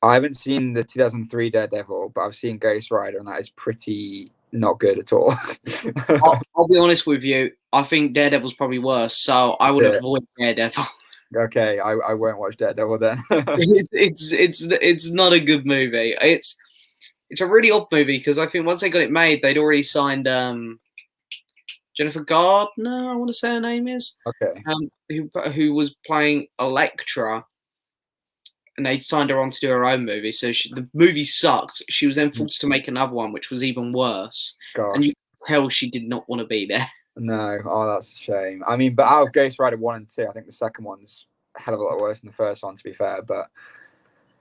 I haven't seen the 2003 Daredevil, but I've seen Ghost Rider, and that is pretty not good at all. I'll be honest with you. I think Daredevil's probably worse, so I would avoid Daredevil. Okay, I won't watch Daredevil then. It's not a good movie. It's a really odd movie, because I think once they got it made, they'd already signed Jennifer Gardner, I want to say her name is. Okay. Who was playing Elektra, and they signed her on to do her own movie. So the movie sucked. She was then forced to make another one, which was even worse. Gosh. And you could tell she did not want to be there. No, that's a shame. I mean, but out of Ghost Rider 1 and 2, I think the second one's a hell of a lot worse than the first one, to be fair. But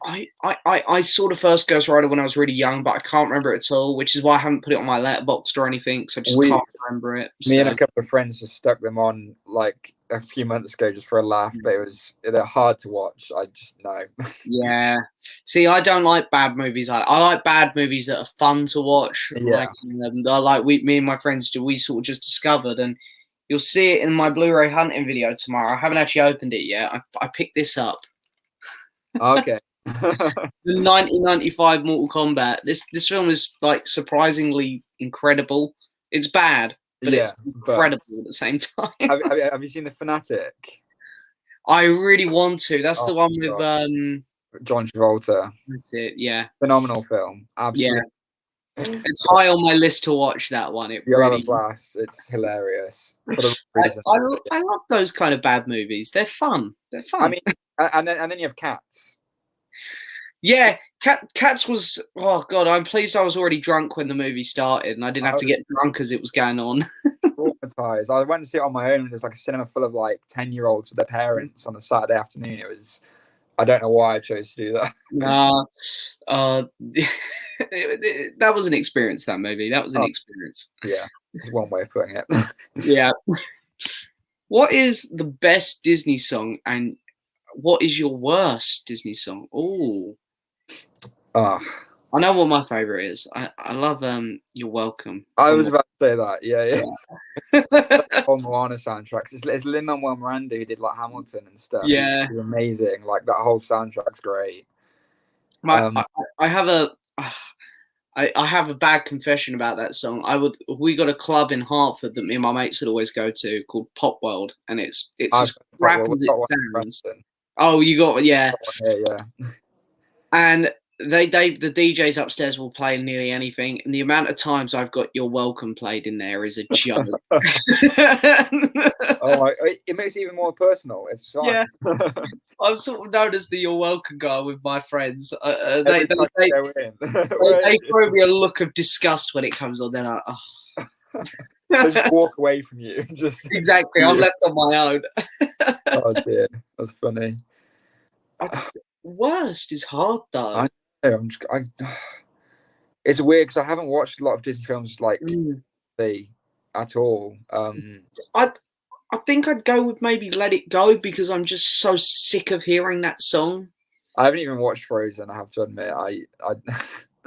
I saw the first Ghost Rider when I was really young, but I can't remember it at all, which is why I haven't put it on my Letterboxd or anything, so I just can't remember it. Me and a couple of friends just stuck them on like a few months ago just for a laugh, but they're hard to watch. I just know. Yeah. See, I don't like bad movies. I like bad movies that are fun to watch. Yeah. Me and my friends we sort of just discovered, and you'll see it in my Blu-ray hunting video tomorrow. I haven't actually opened it yet. I picked this up. Okay. The 1995 Mortal Kombat. This film is like surprisingly incredible. It's bad, but it's incredible at the same time. Have you seen The Fanatic? I really want to. That's the one with John Travolta. That's it. Yeah. Phenomenal film. Absolutely. Yeah. It's high on my list to watch, that one. You'll have a blast. It's hilarious. For the reason. I love those kind of bad movies. They're fun. I mean, and then you have Cats. Yeah, Cats was. Oh god, I'm pleased I was already drunk when the movie started, and I didn't have to get drunk as it was going on. Traumatized. I went to see it on my own. There's like a cinema full of like 10-year-olds with their parents on a Saturday afternoon. It was. I don't know why I chose to do that. That was an experience. That movie. That was an experience. Yeah, it's one way of putting it. Yeah. What is the best Disney song, and what is your worst Disney song? I know what my favorite is. I love You're Welcome. I was about to say that. Yeah. On Moana soundtracks. It's Lin-Manuel Miranda who did like Hamilton and stuff. Yeah. It's amazing. Like that whole soundtrack's great. I have a bad confession about that song. We got a club in Hartford that me and my mates would always go to called Pop World, and it's as crap as it sounds. Oh, you got yeah. And the DJs upstairs will play nearly anything, and the amount of times I've got You're Welcome played in there is a joke. It makes it even more personal. It's fine. Yeah. I'm sort of known as the You're Welcome guy with my friends. They throw me a look of disgust when it comes on. They're like, oh. They just walk away from you. Exactly. I'm left on my own. Oh dear, that's funny. Worst is hard though. It's weird because I haven't watched a lot of Disney films like at all. I think I'd go with maybe Let It Go, because I'm just so sick of hearing that song. I haven't even watched Frozen. I have to admit.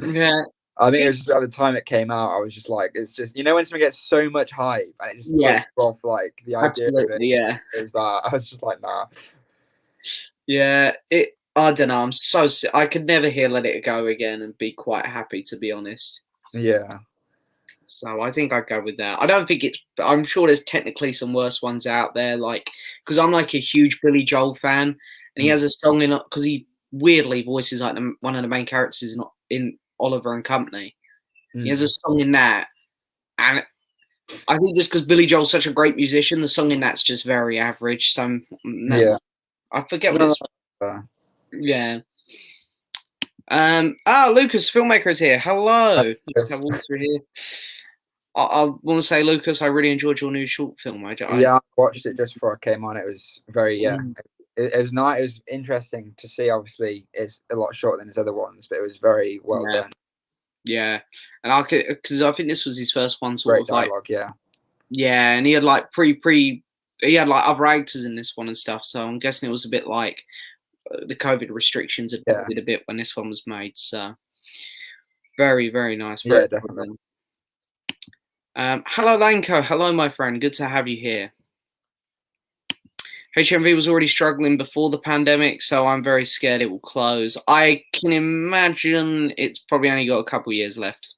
Yeah. I think it was just at the time it came out, I was just like, it's just, you know, when something gets so much hype and it just puts Yeah, you off, like, the idea of it absolutely. Yeah, is that I was just like, nah. yeah. I don't know. I'm so sick. I could never hear Let It Go again and be quite happy, to be honest. Yeah. So I think I'd go with that. I don't think it's. I'm sure there's technically some worse ones out there, like because I'm like a huge Billy Joel fan, and he Mm. has a song in because he weirdly voices like one of the main characters in Oliver and Company. He has a song in that, and I think just because Billy Joel's such a great musician, the song in that's just very average. So never Yeah. mind. I forget what No, it's. Yeah. Lucas, filmmaker is here. Hello. yes. Have Walter here. I want to say, Lucas, I really enjoyed your new short film. Yeah, I watched it just before I came on. It was very, Mm, it was nice. It was interesting to see. Obviously, it's a lot shorter than his other ones, but it was very well yeah, done. yeah. And I could, because I think this was his first one, sort Great of like, dialogue, yeah. yeah, and he had like he had like other actors in this one and stuff. So I'm guessing it was a bit like the COVID restrictions had Yeah. a bit when this one was made. So very, very nice. Very Yeah, well definitely. done. Hello, Lanko. Hello, my friend. Good to have you here. HMV was already struggling before the pandemic, so I'm very scared it will close. I can imagine it's probably only got a couple years left.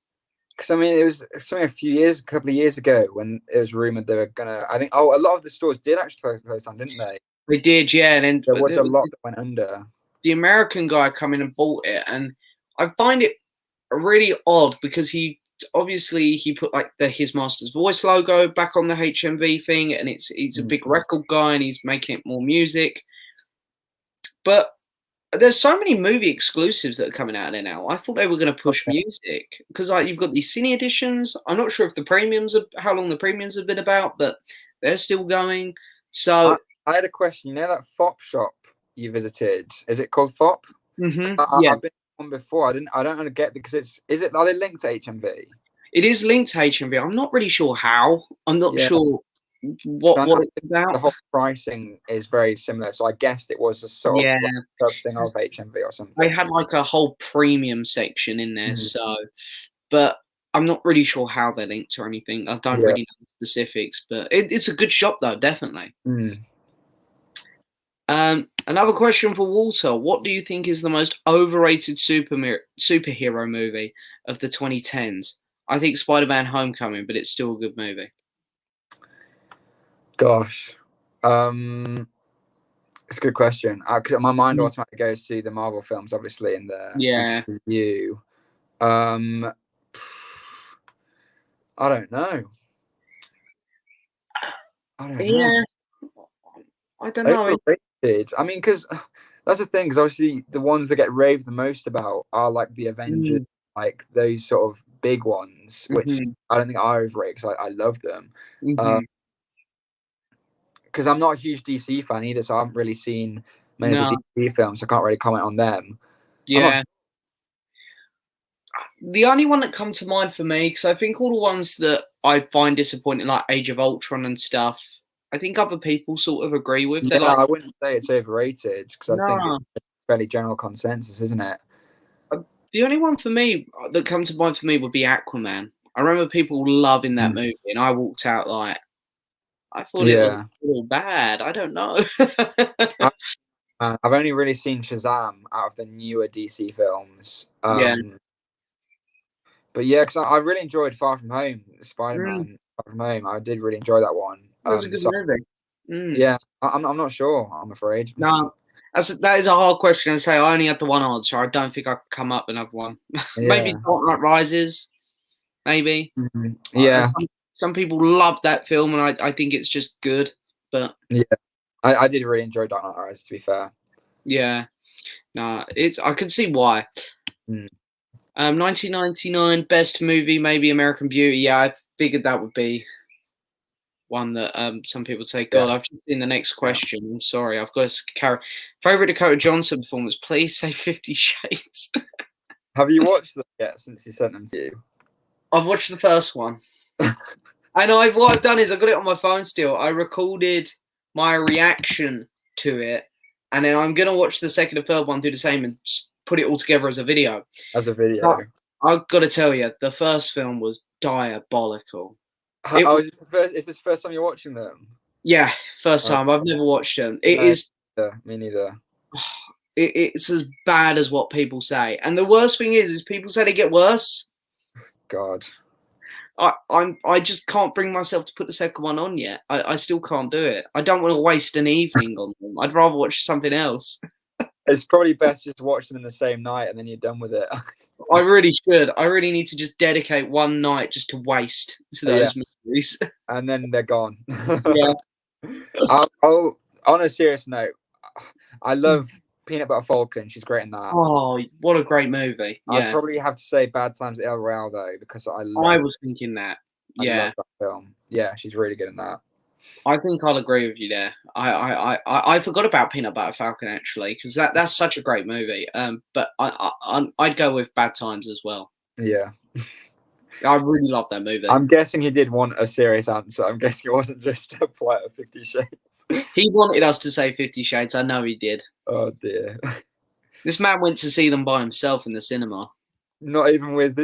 Because I mean, it was something a couple of years ago when it was rumored they were gonna. I think, a lot of the stores did actually close down, didn't they? They did, yeah. And then There was a lot that went under. the American guy come in and bought it, and I find it really odd because he put like his master's voice logo back on the HMV thing, and he's a big record guy and he's making it more music. But there's so many movie exclusives that are coming out there now. I thought they were going to push music because like you've got these cine editions. I'm not sure if how long the premiums have been about, but they're still going. So I had a question. You know that FOP shop you visited? Is it called FOP? yeah, I've been on before. I don't want to get because are they linked to HMV? it is linked to HMV. I'm not really sure how. I'm not sure what it's about. The whole pricing is very similar, so I guessed it was a sort of like something of HMV or something. They had like a whole premium section in there, but I'm not really sure how they're linked or anything. I don't really know the specifics, but it's a good shop though, definitely. Another question for Walter: what do you think is the most overrated superhero movie of the 2010s? I think Spider-Man: Homecoming, but it's still a good movie. Gosh, it's a good question. Because my mind automatically goes to the Marvel films, obviously, in the MCU. I don't know. Yeah, I don't know. Overrated. I mean, because that's the thing. Because obviously, the ones that get raved the most about are like the Avengers, like those sort of big ones, which I don't think are overrated because I love them. Because I'm not a huge DC fan either, so I haven't really seen many of the DC films. So I can't really comment on them. Yeah. The only one that comes to mind for me, because I think all the ones that I find disappointing, like Age of Ultron and stuff, I think other people sort of agree with. Yeah, I wouldn't say it's overrated because I think it's a fairly general consensus, isn't it? The only one for me that comes to mind for me would be Aquaman. I remember people loving that movie, and I walked out like, I thought it was a little bad. I don't know. I've only really seen Shazam out of the newer DC films. But yeah, because I really enjoyed Far From Home, Spider-Man Far From Home. I did really enjoy that one. That was a good movie. Yeah, I'm not sure. I'm afraid. No, that is a hard question to say. I only had the one answer. I don't think I could come up with another one. Maybe Dark Knight Rises. Maybe. Yeah. Some people love that film, and I think it's just good. But yeah, I did really enjoy Dark Knight Rises. To be fair. Yeah. No, I can see why. 1999 best movie, maybe American Beauty. Yeah, I figured that would be one that some people would say. God, I've just seen the next question. I'm sorry, I've got to carry. Favorite Dakota Johnson performance? Please say 50 Shades. Have you watched them yet since he sent them to you? I've watched the first one. And what I've done is I've got it on my phone still. I recorded my reaction to it, and then I'm gonna watch the second and third one, do the same, and put it all together as a video. I've got to tell you, the first film was diabolical. It Oh, was, is this the first time you're watching them? yeah, first Oh, time. I've never watched them. It no, is. me neither. It's as bad as what people say, and the worst thing is people say they get worse. God. I just can't bring myself to put the second one on yet. I still can't do it. I don't want to waste an evening on them. I'd rather watch something else. It's probably best just to watch them in the same night and then you're done with it. I really should. I really need to just dedicate one night just to waste to those movies. And then they're gone. Yeah. On a serious note, I love Peanut Butter Falcon. She's great in that. Oh, what a great movie. I'd Yeah. probably have to say Bad Times at El Royale though, because I was thinking that. I Yeah. love that film. Yeah, she's really good in that. I think I'll agree with you there. I forgot about Peanut Butter Falcon actually, because that's such a great movie. But I'd go with Bad Times as well. Yeah. I really love that movie. I'm guessing he did want a serious answer. I'm guessing it wasn't just a plot of 50 Shades. He wanted us to say 50 Shades. I know he did. Oh dear. This man went to see them by himself in the cinema. Not even with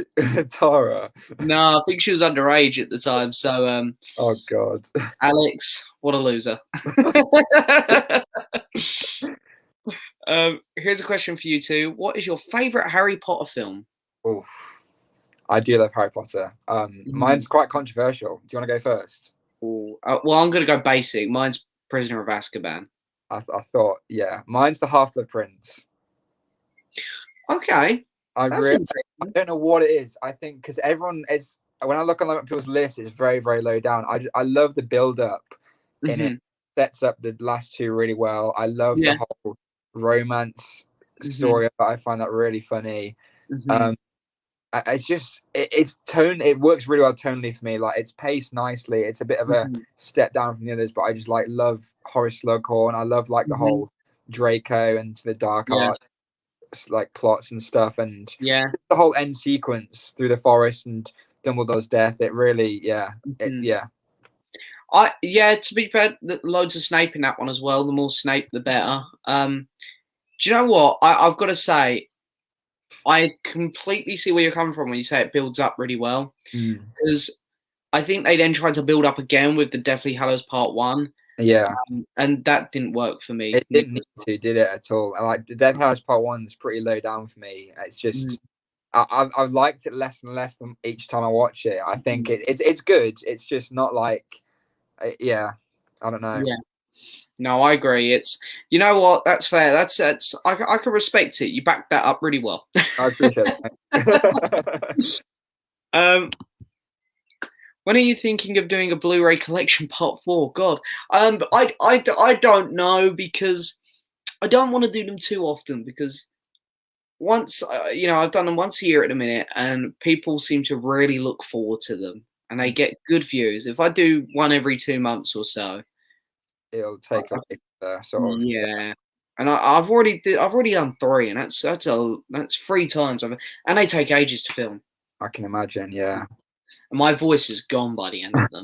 Tara. No, I think she was underage at the time. So, oh God. Alex, what a loser. Here's a question for you two. What is your favorite Harry Potter film? Oof. I do love Harry Potter. Mine's quite controversial. Do you want to go first? Well, I'm going to go basic. Mine's Prisoner of Azkaban. I thought, yeah. Mine's The Half-Blood Prince. Okay. I don't know what it is. I think because everyone is, when I look on people's lists, it's very, very low down. I love the build-up in it. Sets up the last two really well. I love the whole romance story. I find that really funny. It's just it's tone. It works really well tonally for me. Like it's paced nicely. It's a bit of a step down from the others, but I just love Horace Slughorn. I love the whole Draco and the dark arts plots and stuff, and the whole end sequence through the forest and Dumbledore's death. It really, to be fair, loads of Snape in that one as well. The more Snape, the better. Do you know what? I've got to say, I completely see where you're coming from when you say it builds up really well. Because I think they then tried to build up again with the Deathly Hallows Part 1. Yeah. And that didn't work for me. It didn't need to, did it at all? And the Deathly Hallows Part 1 is pretty low down for me. It's just I've liked it less and less than each time I watch it. I think it's good. It's just not I don't know. Yeah. No, I agree. It's, you know what? That's fair. That's I can respect it. You backed that up really well. I appreciate it. When are you thinking of doing a Blu-ray collection Part 4? God, I don't know, because I don't want to do them too often, because once I've done them once a year at the minute, and people seem to really look forward to them, and they get good views. If I do one every 2 months or so, it'll take a sort of And I've already done 3, and that's 3 times, and they take ages to film. I can imagine, yeah. And my voice is gone by the end of them.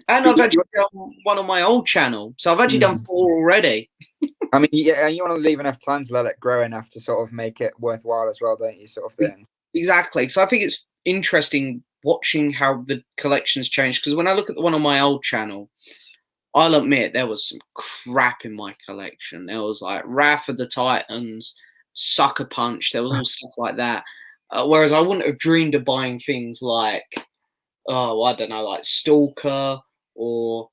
And I've actually done one on my old channel, so I've actually done 4 already. I mean, yeah, you want to leave enough time to let it grow enough to sort of make it worthwhile as well, don't you? Sort of thing. Exactly. So I think it's interesting watching how the collections change. Because when I look at the one on my old channel, I'll admit there was some crap in my collection. There was Wrath of the Titans, Sucker Punch. There was all stuff like that. Whereas I wouldn't have dreamed of buying things like, I don't know, like Stalker or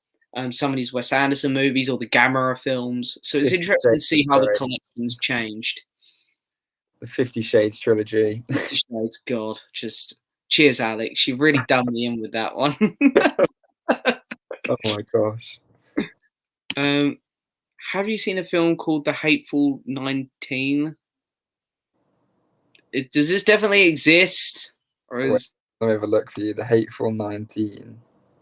some of these Wes Anderson movies or the Gamera films. So it's interesting to see how the collection's changed. The 50 Shades trilogy. 50 Shades, God. Just cheers, Alex. You've really done me in with that one. Oh my gosh. Have you seen a film called The Hateful 19? Does this definitely exist, or is? Let me have a look for you. The Hateful 19.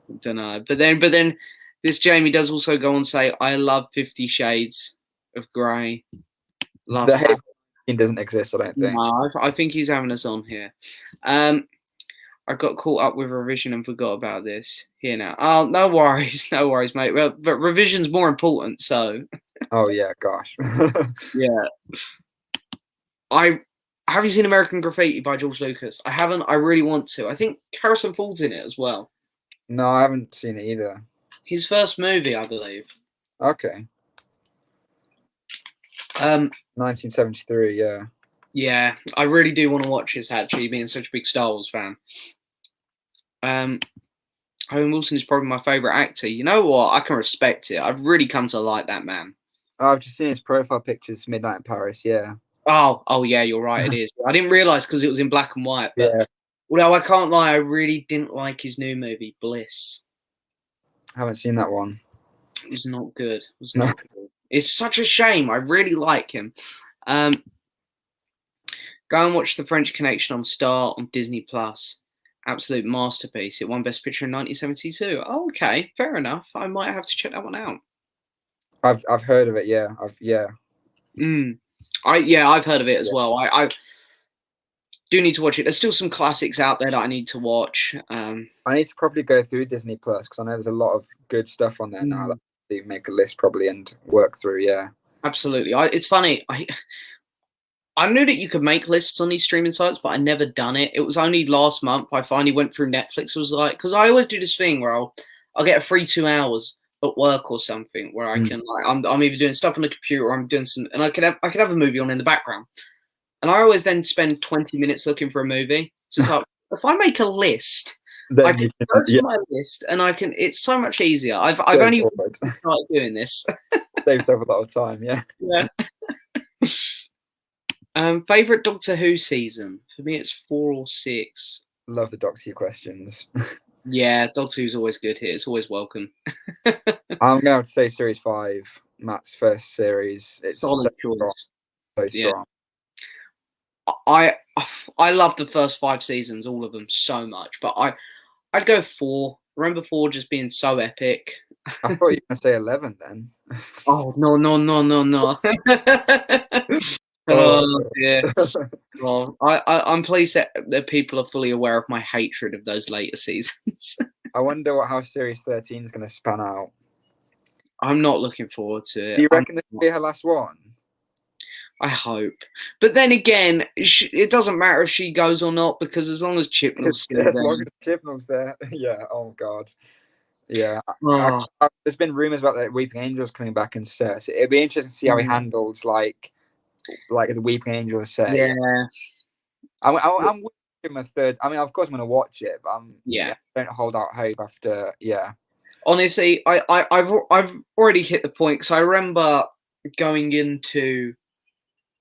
I don't know, but then this Jamie does also go on to say, "I love 50 Shades of Grey." Love the Hateful 19 doesn't exist, I don't think. No, I think he's having us on here. I got caught up with revision and forgot about this. Here now. Oh, no worries, mate. Well, but revision's more important, so. Oh yeah, gosh. Yeah. Have you seen American Graffiti by George Lucas? I haven't. I really want to. I think Harrison Ford's in it as well. No, I haven't seen it either. His first movie, I believe. Okay. 1973, yeah. Yeah, I really do want to watch this, actually, being such a big Star Wars fan. Owen Wilson is probably my favourite actor. You know what? I can respect it. I've really come to like that man. Oh, I've just seen his profile pictures, Midnight in Paris, yeah. Oh yeah, you're right, it is. I didn't realise because it was in black and white. But although I can't lie, I really didn't like his new movie, Bliss. I haven't seen that one. It was not good. It was not good. It's such a shame. I really like him. Go and watch The French Connection on Star on Disney Plus. Absolute masterpiece. It won Best Picture in 1972. Oh, okay, fair enough. I might have to check that one out. I've heard of it. Yeah, I've heard of it as well. I do need to watch it. There's still some classics out there that I need to watch. I need to probably go through Disney Plus because I know there's a lot of good stuff on there now. That you make a list probably and work through. Yeah, absolutely. It's funny. I knew that you could make lists on these streaming sites, but I never done it. It was only last month I finally went through Netflix. Was like, because I always do this thing where I'll get a free 2 hours at work or something where I can like I'm either doing stuff on the computer or I'm doing some, and I could have a movie on in the background, and I always then spend 20 minutes looking for a movie. So it's like if I make a list, I can go to my list and I can. It's so much easier. I've only started doing this. Saved up a lot of time. Yeah. Yeah. Favorite Doctor Who season? For me, it's 4 or 6. Love the Doctor Who questions. Yeah, Doctor Who's always good here. It's always welcome. I'm gonna have to say Series 5, Matt's first series. It's solid choice. So strong. Yeah. I love the first 5 seasons, all of them, so much. But I'd go 4. Remember 4 just being so epic. I thought you were gonna say 11 then. Oh no. Oh dear. Well, I'm pleased that people are fully aware of my hatred of those later seasons. I wonder how Series 13 is going to span out. I'm not looking forward to it. Do you reckon this will be her last one? I hope. But then again, it doesn't matter if she goes or not, because as long as Chibnall's still there. As long as Chibnall's there. Yeah, oh God. Yeah. Oh. There's been rumours about the Weeping Angels coming back and stuff. So it'd be interesting to see how he handles like the Weeping Angels say. Yeah. I'm with him a third. I mean, of course I'm going to watch it, but I don't hold out hope after. Yeah. Honestly, I've already hit the point, because I remember going into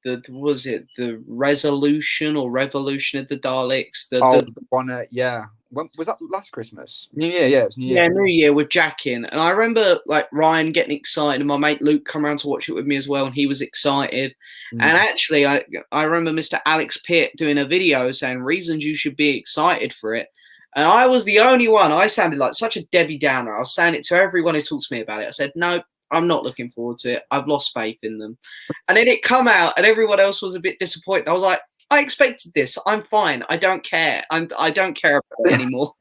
the resolution or revolution of the Daleks? The one, yeah. When, was that last Christmas? New Year, yeah, it was New Year. Yeah, New Year with Jack in. And I remember like Ryan getting excited, and my mate Luke come around to watch it with me as well, and he was excited. And actually I remember Mr. Alex Pitt doing a video saying reasons you should be excited for it. And I was the only one. I sounded like such a Debbie Downer. I was saying it to everyone who talks to me about it. I said, no, I'm not looking forward to it. I've lost faith in them. And then it come out and everyone else was a bit disappointed. I was like, I expected this. I'm fine. I don't care. I don't care about it anymore.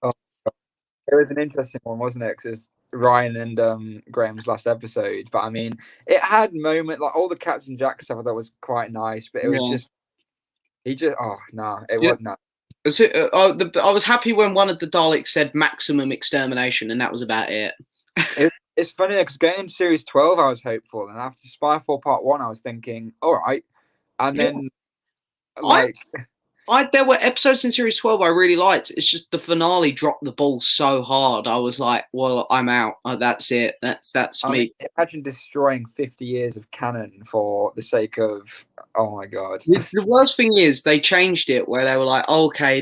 Oh, it was an interesting one, wasn't it? Because it's Ryan and Graham's last episode. But I mean, it had moments like all the Captain Jack stuff I thought was quite nice, but it was just wasn't that. I was happy when one of the Daleks said maximum extermination, and that was about it. It's funny because going into Series 12, I was hopeful, and after Spyfall Part 1, I was thinking, all right. And then, there were episodes in Series 12 I really liked. It's just the finale dropped the ball so hard. I was like, well, I'm out. That's it. That's me. Mean, imagine destroying 50 years of canon for the sake of, oh my God. The worst thing is they changed it where they were like, oh, okay,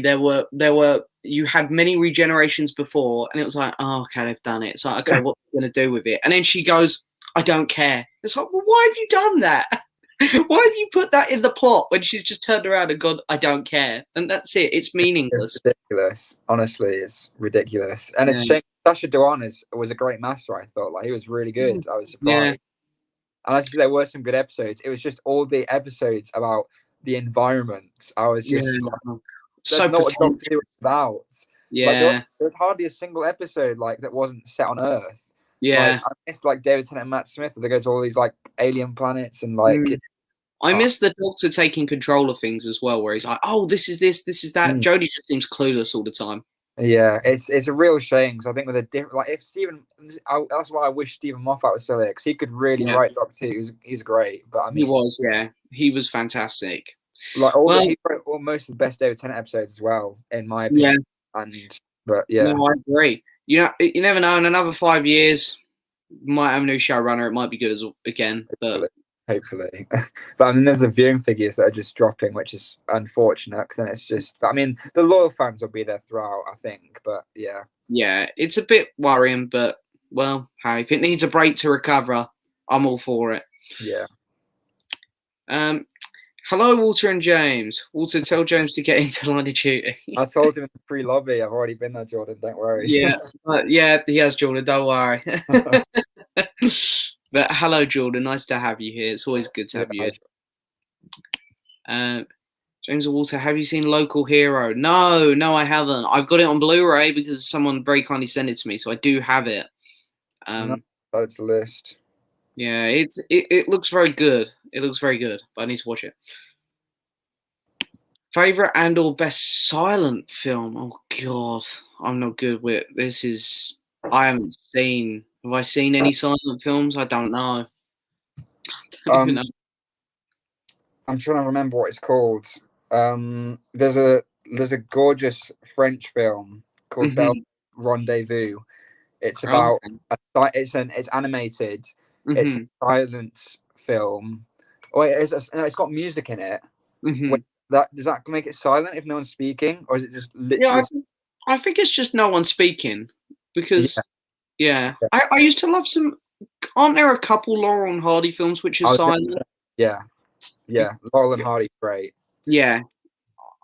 you had many regenerations before, and it was like, oh, okay, they've done it. It's like, okay, what are we going to do with it? And then she goes, I don't care. It's like, well, why have you done that? Why have you put that in the plot when she's just turned around and gone, I don't care? And that's it. It's meaningless. It's ridiculous. Honestly, it's ridiculous. And it's a shame. Sacha Dhawan was a great master, I thought. Like, he was really good. I was surprised. Yeah. And as you said, there were some good episodes. It was just all the episodes about the environment. I was just like, so not what Doctor Who was about. Yeah. Like, there was hardly a single episode like that wasn't set on Earth. Yeah. Like, I miss like David Tennant and Matt Smith. They go to all these like alien planets and like I miss the Doctor taking control of things as well, where he's like, "Oh, this is this, this is that." Jodie just seems clueless all the time. Yeah, it's a real shame because I think with a different, like if that's why I wish Stephen Moffat was still there because he could really write Doctor Who. He's great, but I mean, he was fantastic. Like he wrote almost the best David Tennant episodes as well, in my opinion. Yeah, no, I agree. You never know. In another 5 years, might have a new showrunner. It might be good again, but hopefully. But I mean, there's the viewing figures that are just dropping, which is unfortunate because then it's just. But I mean, the loyal fans will be there throughout, I think. But yeah, it's a bit worrying. But well, hey, if it needs a break to recover, I'm all for it. Yeah. Hello, Walter and James. Walter, tell James to get into Line of Duty. I told him in the pre-lobby. I've already been there, Jordan. Don't worry. Yeah, he has, Jordan. Don't worry. But hello, Jordan. Nice to have you here. It's always good to have you here. James and Walter, have you seen Local Hero? No, I haven't. I've got it on Blu-ray because someone very kindly sent it to me, so I do have it. That's the list. Yeah, it looks very good. It looks very good, but I need to watch it. Favorite and/or best silent film? Oh God, I'm not good with this. I haven't seen. Have I seen any silent films? I don't know. Even know. I'm trying to remember what it's called. There's a gorgeous French film called Belle Rendezvous. It's about it's animated. It's a silent film. Oh, it's got music in it. Does that make it silent if no one's speaking, or is it just literally? Yeah, I think it's just no one speaking because I used to love some. Aren't there a couple Laurel and Hardy films which are silent? Yeah, Laurel and Hardy, great. Yeah,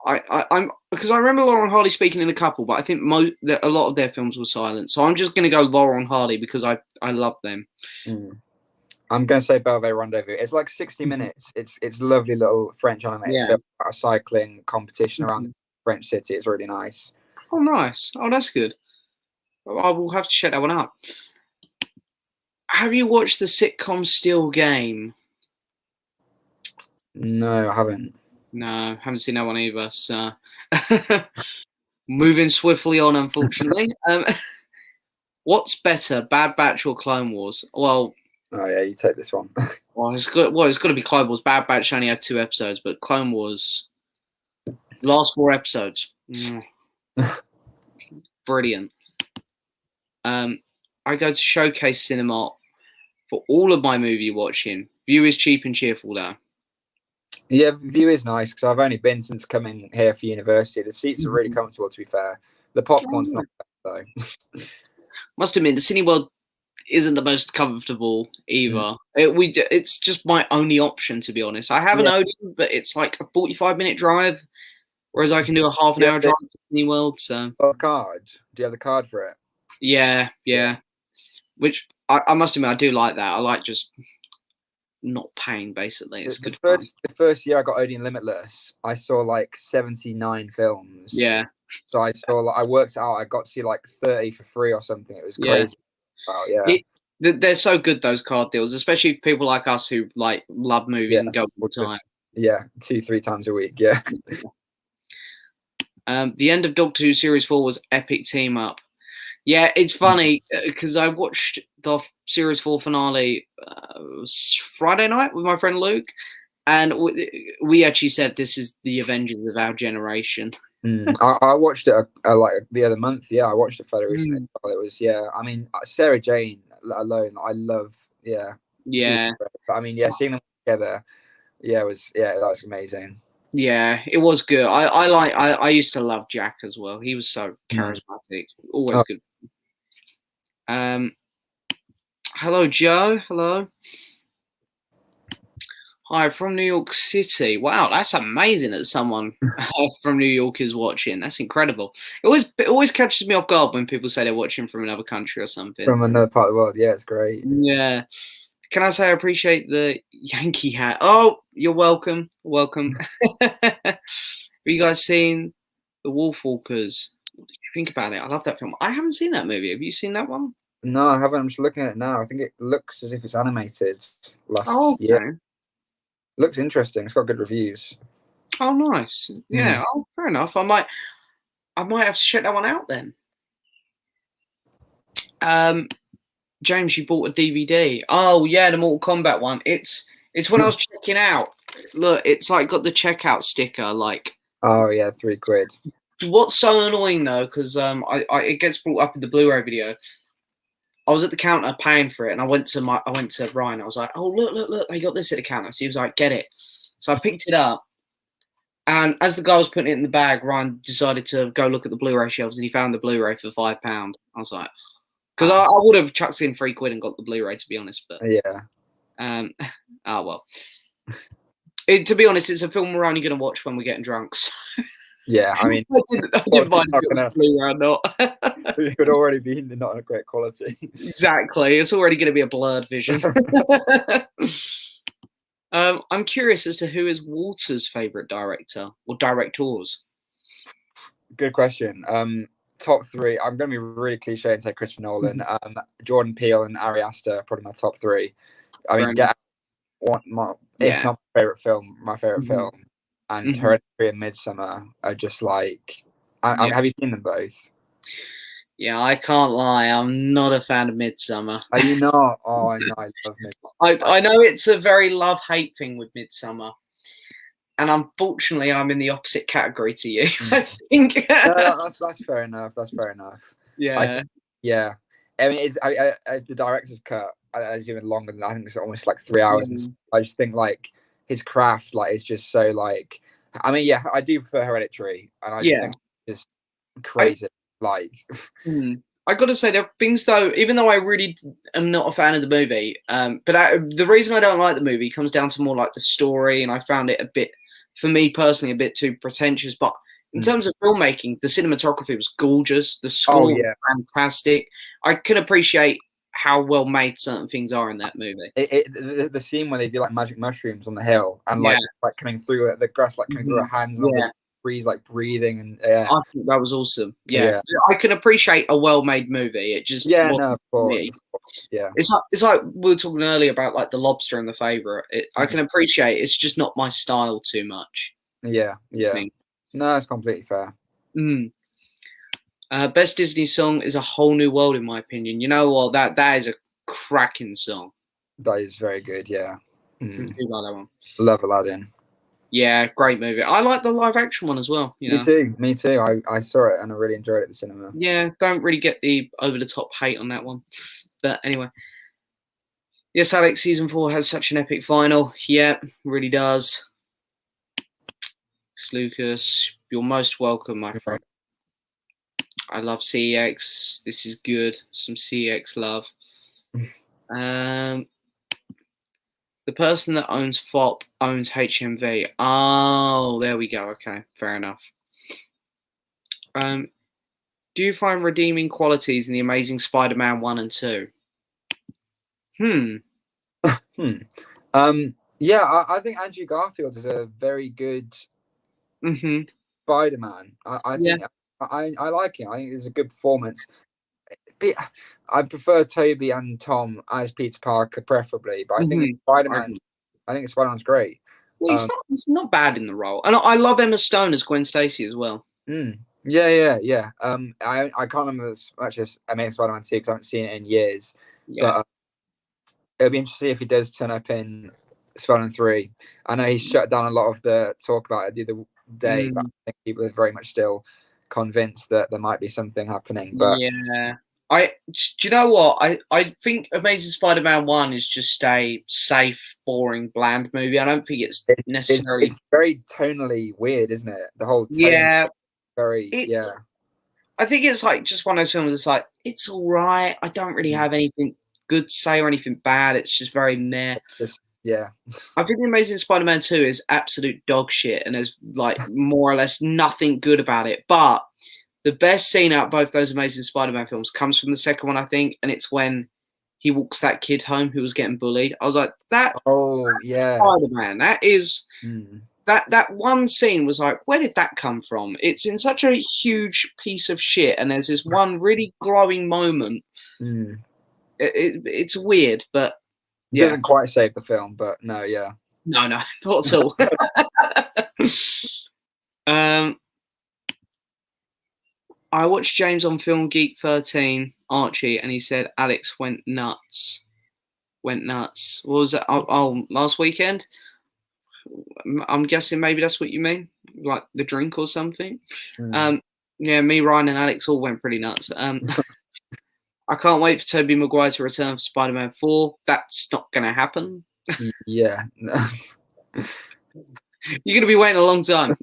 I'm because I remember Laurel and Hardy speaking in a couple, but I think a lot of their films were silent. So I'm just going to go Laurel and Hardy because I love them. I'm going to say Belle Rendezvous. It's like 60 minutes. It's lovely little French animated film about a cycling competition around the French city. It's really nice. Oh, nice. Oh, that's good. I will have to check that one out. Have you watched the sitcom Still Game? No, I haven't. No, haven't seen that one either. So moving swiftly on, unfortunately. What's better, Bad Batch or Clone Wars? Well, oh yeah, you take this one. It's got to be Clone Wars. Bad Batch only had 2 episodes, but Clone Wars, last 4 episodes, brilliant. I go to Showcase Cinema for all of my movie watching. View is cheap and cheerful though. Yeah, View is nice because I've only been since coming here for university. The seats are really comfortable, to be fair. The popcorn's not bad, though. Must admit, the Cineworld isn't the most comfortable either. It's just my only option, to be honest. I have an Odeon, but it's like a 45-minute drive, whereas I can do a half an hour drive to Cineworld. So, card? Do you have the card for it? Yeah. Which I must admit, I do like that. I like just not paying, basically. It's good. The first year I got Odeon Limitless, I saw like 79 films. Yeah. So I worked out, I got to see like 30 for free or something. It was crazy. They're so good, those card deals, especially people like us who like love movies and go all the time. 2-3 times a week. Yeah. The end of Doctor Who Series 4 was epic team up. Yeah, it's funny because I watched the Series 4 finale Friday night with my friend Luke, and we actually said this is the Avengers of our generation. I watched it like the other month. Yeah, I watched it fairly recently. It was I mean, Sarah Jane alone, I love. Yeah. But I mean, seeing them together, that was amazing. Yeah, it was good. I used to love Jack as well. He was so charismatic. Always good. Hello, Joe. Hello. Hi, from New York City. Wow, that's amazing that someone from New York is watching. That's incredible. It always catches me off guard when people say they're watching from another country or something. From another part of the world. Yeah, it's great. Yeah. Can I say I appreciate the Yankee hat? Oh, you're welcome. Welcome. Have you guys seen The Wolfwalkers? What did you think about it? I love that film. I haven't seen that movie. Have you seen that one? No, I haven't. I'm just looking at it now. I think it looks as if it's animated last year. Looks interesting. It's got good reviews. Oh, nice. Yeah. Oh, fair enough. I might have to check that one out then. James, you bought a DVD. Oh yeah, the Mortal Kombat one. It's when I was checking out. Look, it's like got the checkout sticker. Like, oh yeah, £3. What's so annoying though, because it gets brought up in the Blu-ray video. I was at the counter paying for it, and I went to Ryan. I was like, "Oh look! They got this at the counter." So he was like, "Get it." So I picked it up, and as the guy was putting it in the bag, Ryan decided to go look at the Blu-ray shelves, and he found the Blu-ray for £5. I was like, because I would have chucked in £3 and got the Blu-ray, to be honest. But yeah, oh well. To be honest, it's a film we're only going to watch when we're getting drunk. So. Yeah, I mean, I didn't mind if it was Blu-ray or not. It would already be not a great quality. Exactly, it's already going to be a blurred vision. I'm curious as to who is Walter's favourite director or directors. Good question. Top three. I'm going to be really cliche and say Christopher Nolan. Jordan Peele and Ari Aster are probably my top three. I mean, if not my favourite film, my favourite film. And Hereditary and Midsommar are just like. Have you seen them both? Yeah, I can't lie. I'm not a fan of Midsommar. Are you not? Oh, I know. I love Midsommar. I know it's a very love-hate thing with Midsommar. And unfortunately, I'm in the opposite category to you. I think. No, that's fair enough. That's fair enough. Yeah. Yeah. I mean, it's the director's cut is even longer than I think it's almost like 3 hours. And I just think like his craft like is just so like. I mean, yeah, I do prefer Hereditary, and I just think it's just crazy. I got to say, there are things though. Even though I really am not a fan of the movie, but the reason I don't like the movie comes down to more like the story, and I found it a bit. For me personally, a bit too pretentious, but in terms of filmmaking, the cinematography was gorgeous. The score was fantastic. I can appreciate how well made certain things are in that movie. The scene where they do like magic mushrooms on the hill and like coming through the grass, like coming through her hands, and the breeze like breathing, and I think that was awesome. Yeah, I can appreciate a well-made movie. It just of course. Yeah, it's like we were talking earlier about like The Lobster and The Favourite. I can appreciate it's just not my style too much. Yeah. No, it's completely fair. Best Disney song is A Whole New World, in my opinion. You know what? That is a cracking song. That is very good. Yeah, I do like that one. Love Aladdin. Yeah, great movie. I like the live action one as well. You know? Me too. I saw it and I really enjoyed it at the cinema. Yeah, don't really get the over the top hate on that one. But anyway. Yes, Alex, season 4 has such an epic final. Yeah, really does. Lucas, you're most welcome, my friend. I love CEX. This is good. Some CEX love. The person that owns FOP owns HMV. Oh, there we go. Okay, fair enough. Do you find redeeming qualities in The Amazing Spider-Man 1 and 2? Yeah, I think Andrew Garfield is a very good Spider-Man. I think I like him. I think it's a good performance. I prefer Toby and Tom as Peter Parker, preferably, but I think Spider-Man. I think Spider-Man's great. Well, he's not bad in the role, and I love Emma Stone as Gwen Stacy as well. Yeah. I can't remember as much as Amazing Spider-Man 2 because I haven't seen it in years. Yeah. But it'll be interesting if he does turn up in Spider-Man 3. I know he shut down a lot of the talk about it the other day, but I think people are very much still convinced that there might be something happening. But yeah. Do you know what? I think Amazing Spider-Man 1 is just a safe, boring, bland movie. I don't think it's necessarily. It's very tonally weird, isn't it? The whole tone I think it's like just one of those films. It's like it's all right. I don't really have anything good to say or anything bad. It's just very meh. I think The Amazing Spider-Man 2 is absolute dog shit, and there's like more or less nothing good about it. But the best scene out of both those Amazing Spider-Man films comes from the second one, I think, and it's when he walks that kid home who was getting bullied. I was like, Spider-Man. That is that one scene was like, where did that come from? It's in such a huge piece of shit, and there's this one really glowing moment. It's weird, but it doesn't quite save the film, but no, yeah. No, not at all. I watched James on Film Geek 13, Archie, and he said Alex went nuts. Went nuts. What was that? Oh, last weekend? I'm guessing maybe that's what you mean, like the drink or something. Yeah, me, Ryan, and Alex all went pretty nuts. I can't wait for Tobey Maguire to return for Spider-Man 4. That's not going to happen. Yeah. You're going to be waiting a long time.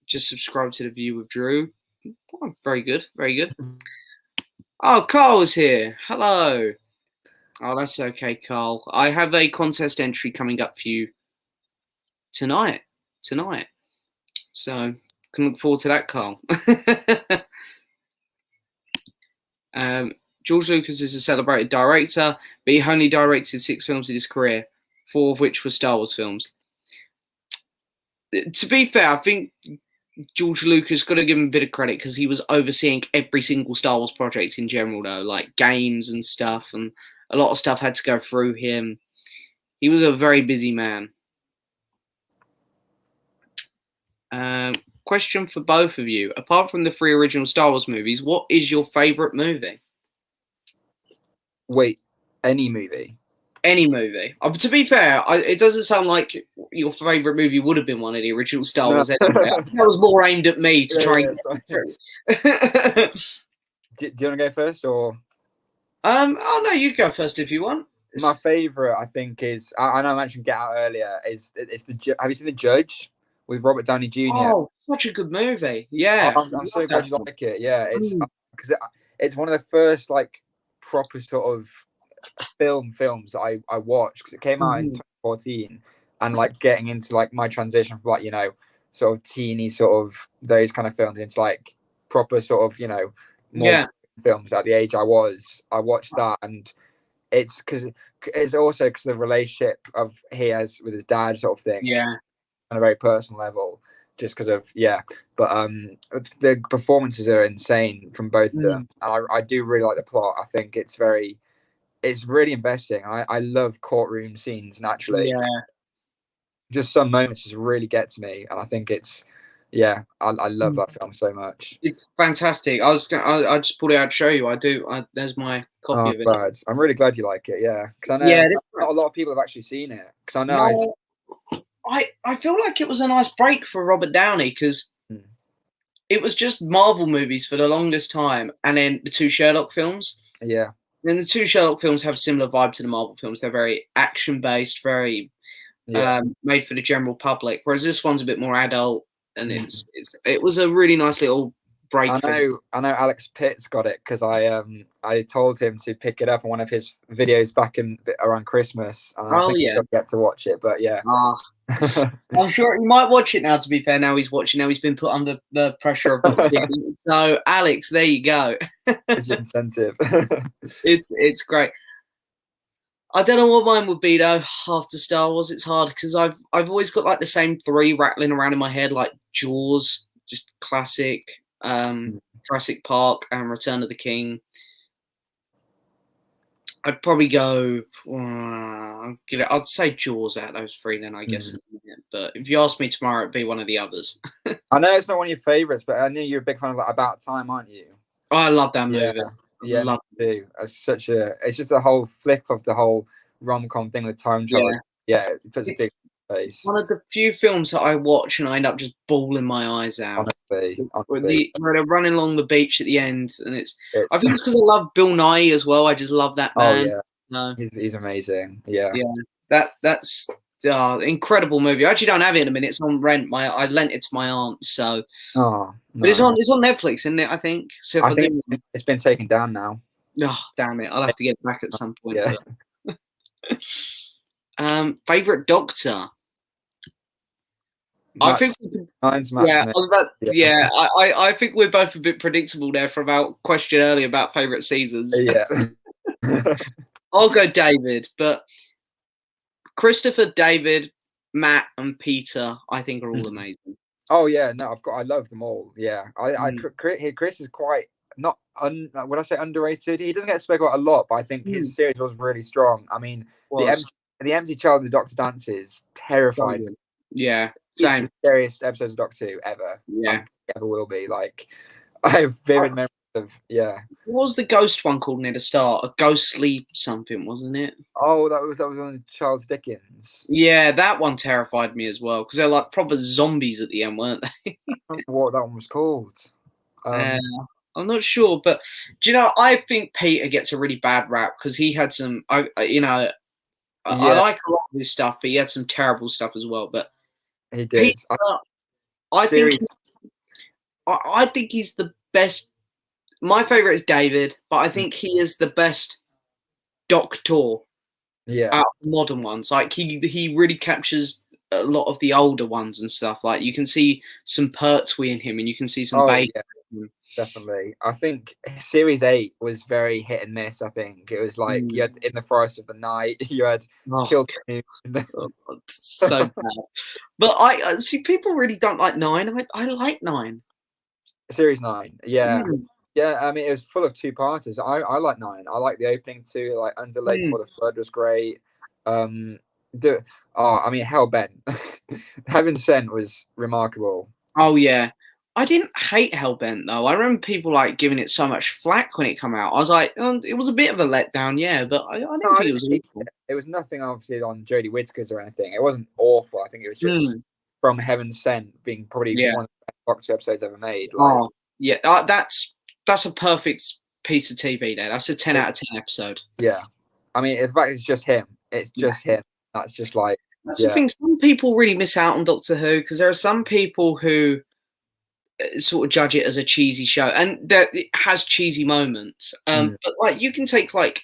Just subscribe to The View with Drew. Oh, very good, very good. Oh, Carl's here. Hello. Oh, that's okay, Carl. I have a contest entry coming up for you tonight. So, can look forward to that, Carl. George Lucas is a celebrated director, but he only directed 6 films in his career, 4 of which were Star Wars films. To be fair, I think George Lucas, got to give him a bit of credit because he was overseeing every single Star Wars project in general, though, like games and stuff, and a lot of stuff had to go through him. He was a very busy man. Question for both of you. Apart from the 3 original Star Wars movies, what is your favourite movie? Wait, any movie? Any movie. To be fair, it doesn't sound like your favourite movie would have been one of the original Star Wars anyway. I think that was more aimed at me to try and do you want to go first, or? Oh, no, you go first if you want. My favourite, I think, is... I know I mentioned Get Out earlier. It's have you seen The Judge? With Robert Downey Jr. Oh, such a good movie. Yeah. I'm so glad you like it. Yeah, it's because it's one of the first like proper sort of films that I watched, because it came out in 2014, and like getting into like my transition from like, you know, sort of teeny sort of those kind of films into like proper sort of, you know, more films at the age I watched that, and it's also because the relationship of he has with his dad sort of thing. Yeah. On a very personal level, just because of but the performances are insane from both of them. I do really like the plot. I think it's really investing. I love courtroom scenes naturally. Just some moments just really get to me, and I think it's I love that film so much. It's fantastic. I just pulled it out to show you. There's my copy of it. Bad. I'm really glad you like it. Yeah, because I know not a lot of people have actually seen it. Because I know. I feel like it was a nice break for Robert Downey, because it was just Marvel movies for the longest time, and then the 2 Sherlock films. Yeah. And the 2 Sherlock films have a similar vibe to the Marvel films. They're very action-based, very made for the general public, whereas this one's a bit more adult, and it was a really nice little break. I know Alex Pitt's got it, because I told him to pick it up on one of his videos back around Christmas, and I think he'll get to watch it, but I'm sure he might watch it now, to be fair. Now he's watching. Now he's been put under the pressure of watching. So, Alex, there you go. It's your incentive. It's great. I don't know what mine would be, though, after Star Wars. It's hard, because I've always got like the same 3 rattling around in my head, like Jaws, just classic, Jurassic Park, and Return of the King. I'd probably go... I'd say Jaws out of those 3 then, I guess. But if you ask me tomorrow, it'd be one of the others. I know it's not one of your favourites, but I knew you're a big fan of like About Time, aren't you? Oh, I love that movie. Yeah, love it too. It's just a whole flip of the whole rom-com thing with time travel. Yeah, it puts a big face. One of the few films that I watch and I end up just bawling my eyes out. Honestly. Where they're running along the beach at the end, and I think it's because I love Bill Nye as well. I just love that man. Oh yeah, he's amazing. Yeah, that's incredible movie. I actually don't have it in a minute. It's on rent. I lent it to my aunt. So, but it's on Netflix, isn't it? I think. So I think it's been taken down now. Oh, damn it! I'll have to get it back at some point. Yeah. Favorite Doctor. I think mine's I think we're both a bit predictable there from our question earlier about favorite seasons. Yeah. I'll go David, but Christopher, David, Matt, and Peter, I think, are all amazing. Oh yeah, no, I love them all. Yeah, Chris is quite not would I say underrated? He doesn't get spoken about a lot, but I think his series was really strong. I mean, Was the empty child of the Doctor dances terrified me. yeah, It's same. the scariest episodes of Doctor Who ever. Yeah, Ever will be. Like, I have vivid memories of What was the ghost one called near the start? A ghostly something, wasn't it? Oh, that was on Charles Dickens. Yeah, that one terrified me as well because they're like proper zombies at the end, weren't they? I don't know what that one was called. I'm not sure, but do you know? I think Peter gets a really bad rap because he had some. I like a lot of his stuff, but he had some terrible stuff as well. But he Peter, did. I think Series, I think he's the best. My favorite is David, but I think he is the best Doctor yeah. out of the modern ones. Like he really captures a lot of the older ones and stuff. Like you can see some Pertwee in him, and you can see some Baker. Yeah, definitely. I think Series 8 was very hit and miss. I think it was like you had In the Forest of the Night, you had Kill the Moon. So bad. But I see people really don't like 9. I like 9. Series 9, yeah. Yeah, I mean, it was full of two-parters. I like 9. I like the opening too. Like Under the Lake Before the Flood was great. I mean, Hellbent, Heaven Sent was remarkable. Oh yeah, I didn't hate Hellbent though. I remember people like giving it so much flack when it came out. I was like, it was a bit of a letdown, yeah, but I didn't think it was awful. It was nothing obviously on Jodie Whittaker's or anything. It wasn't awful. I think it was just from Heaven Sent being probably one of the best Doctor episodes ever made. Like, oh yeah, that's a perfect piece of TV there. That's a 10 out of 10 episode. Yeah. I mean, in fact, it's just him. It's just him. That's just like... That's the thing. Some people really miss out on Doctor Who because there are some people who sort of judge it as a cheesy show. And it has cheesy moments. But like you can take like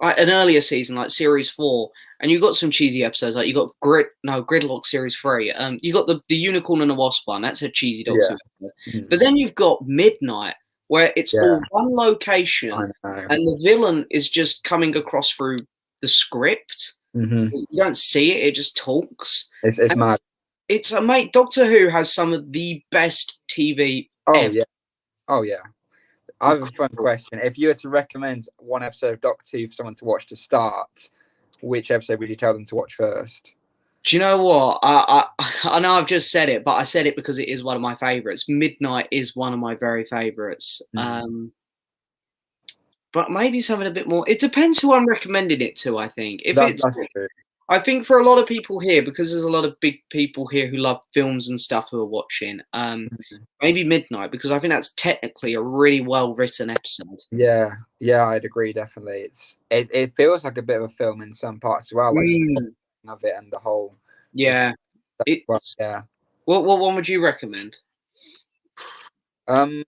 an earlier season, like Series 4, and you got some cheesy episodes. Like you got Gridlock Series 3. You got the Unicorn and the Wasp one. That's a cheesy Doctor Who episode. But then you've got Midnight, where it's all one location, and the villain is just coming across through the script. You don't see it; it just talks. It's mad. It's mate. Doctor Who has some of the best TV. Ever. Oh yeah. I have a fun question. If you were to recommend one episode of Doctor Who for someone to watch to start, which episode would you tell them to watch first? Do you know what? I know I've just said it, but I said it because it is one of my favorites. Midnight is one of my very favorites. But maybe something a bit more. It depends who I'm recommending it to. I think that's true. I think for a lot of people here, because there's a lot of big people here who love films and stuff who are watching, maybe Midnight, because I think that's technically a really well written episode. Yeah, I'd agree definitely. It feels like a bit of a film in some parts as well, like of it and the whole. Yeah, What one would you recommend? Either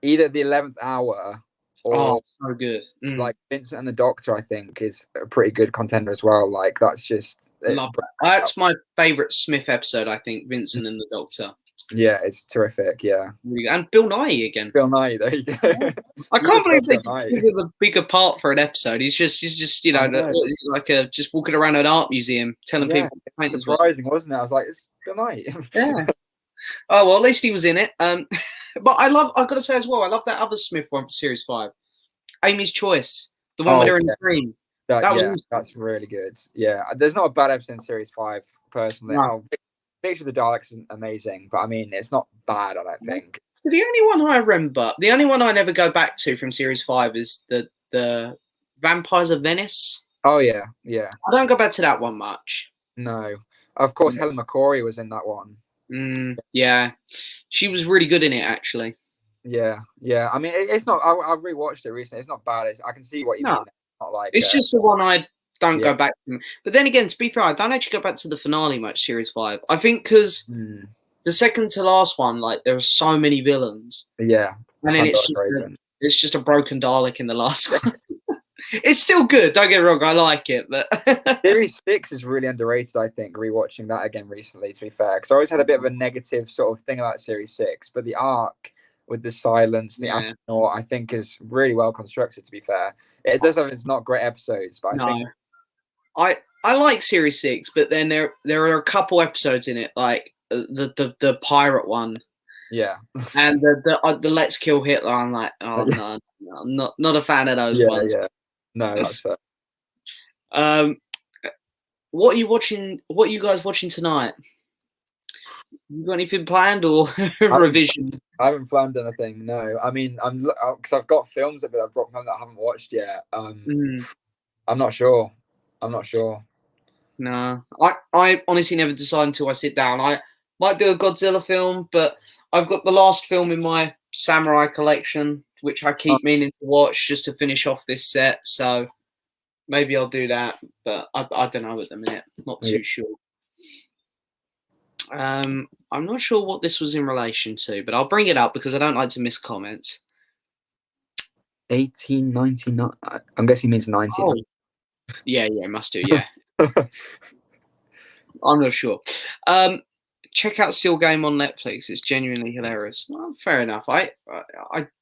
The 11th Hour. Or so good. Like Vincent and the Doctor, I think, is a pretty good contender as well. Like that's just love that. That's my favorite Smith episode. I think Vincent and the Doctor. Yeah, it's terrific. Yeah, and Bill Nighy again. Bill Nighy, there you go. I can't believe they give a bigger part for an episode. He's just like just walking around an art museum telling people to paint as well. Surprising, wasn't it? I was like, it's Bill Nighy. Yeah. Oh well, at least he was in it. But I've got to say as well, I love that other Smith one for Series 5, Amy's Choice, the one where they're in the dream. That was awesome. That's really good. Yeah, there's not a bad episode in Series 5 personally. No. Picture of the Daleks is amazing, but I mean, it's not bad. I don't think. So the only one I remember, the only one I never go back to from Series 5 is the Vampires of Venice. Oh yeah. I don't go back to that one much. No, of course, Helen McCrory was in that one. Yeah, she was really good in it, actually. Yeah. I mean, it's not. I've rewatched it recently. It's not bad. I can see what you mean. It's not like it's just the one I don't go back to. But then again, to be fair, I don't actually go back to the finale much. Series 5, I think, because the second to last one, like there are so many villains. Yeah, and then it's just a broken Dalek in the last one. It's still good, don't get me wrong, I like it, but Series 6 is really underrated, I think, rewatching that again recently, to be fair, because I always had a bit of a negative sort of thing about Series 6, but the arc with the silence, the astronaut, I think is really well constructed, to be fair. It does have it's not great episodes, but I think I like Series 6, but then there are a couple episodes in it, like the pirate one. Yeah. And the Let's Kill Hitler. I'm like, oh no, I'm not a fan of those Yeah, ones. yeah. No, that's fair. Um, what are you watching? What are you guys watching tonight? You got anything planned or revision? I haven't planned anything. No, I mean, because I've got films that I've brought home that I haven't watched yet. I'm not sure. I'm not sure. No, I honestly never decide until I sit down. I might do a Godzilla film, but I've got the last film in my samurai collection, which I keep meaning to watch just to finish off this set. So maybe I'll do that, but I don't know at the minute. Not too sure. I'm not sure what this was in relation to, but I'll bring it up because I don't like to miss comments. 1899. I'm guessing he means 19. Oh, yeah, must do. Yeah, I'm not sure. Check out Still Game on Netflix. It's genuinely hilarious. Well, fair enough. I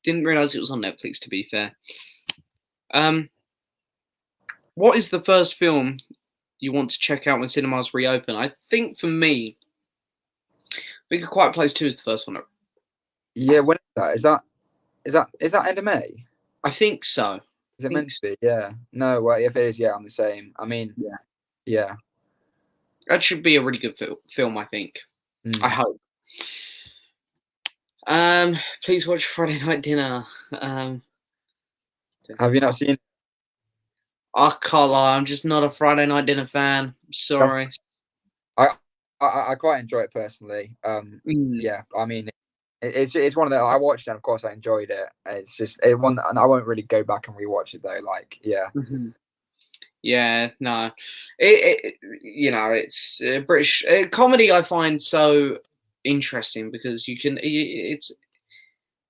didn't realize it was on Netflix. To be fair. What is the first film you want to check out when cinemas reopen? I think for me, Big Quiet Place 2 is the first one. Yeah, when is that? Is that end of May? I think so. Is it meant to be? Yeah. No, well, if it is, yeah, I'm the same. I mean, yeah. That should be a really good film, I think. I hope. Please watch Friday Night Dinner. Have you not seen? I can't lie. I'm just not a Friday Night Dinner fan. Sorry. I quite enjoy it personally. Yeah, I mean, it's one of the I watched it and of course I enjoyed it. It's just one and I won't really go back and rewatch it though. Like, yeah. Yeah, no, it's British comedy. I find so interesting because it's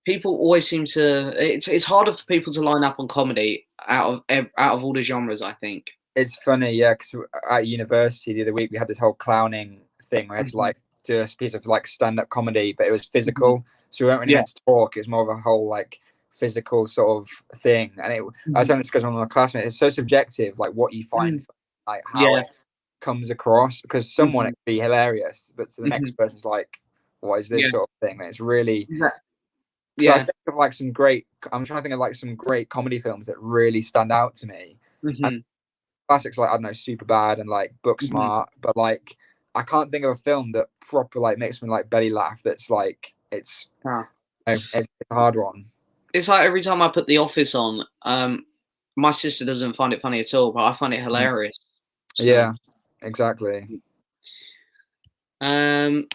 people always seem to. It's harder for people to line up on comedy out of all the genres. I think it's funny, yeah, because at university the other week we had this whole clowning thing. We had to like do a piece of like stand-up comedy, but it was physical, so we weren't really meant to talk. It was more of a whole like physical sort of thing, and I was having a discussion with my classmates. It's so subjective, like what you find, like how it comes across. Because someone it could be hilarious, but to the next person's like, "What is this sort of thing?" And it's really. So I think of like some great. I'm trying to think of like some great comedy films that really stand out to me. And classics like I don't know, Superbad and like Booksmart, but like I can't think of a film that proper like makes me like belly laugh. That's like it's it's a hard one. It's like every time I put The Office on, my sister doesn't find it funny at all, but I find it hilarious. So. Yeah, exactly. Favorite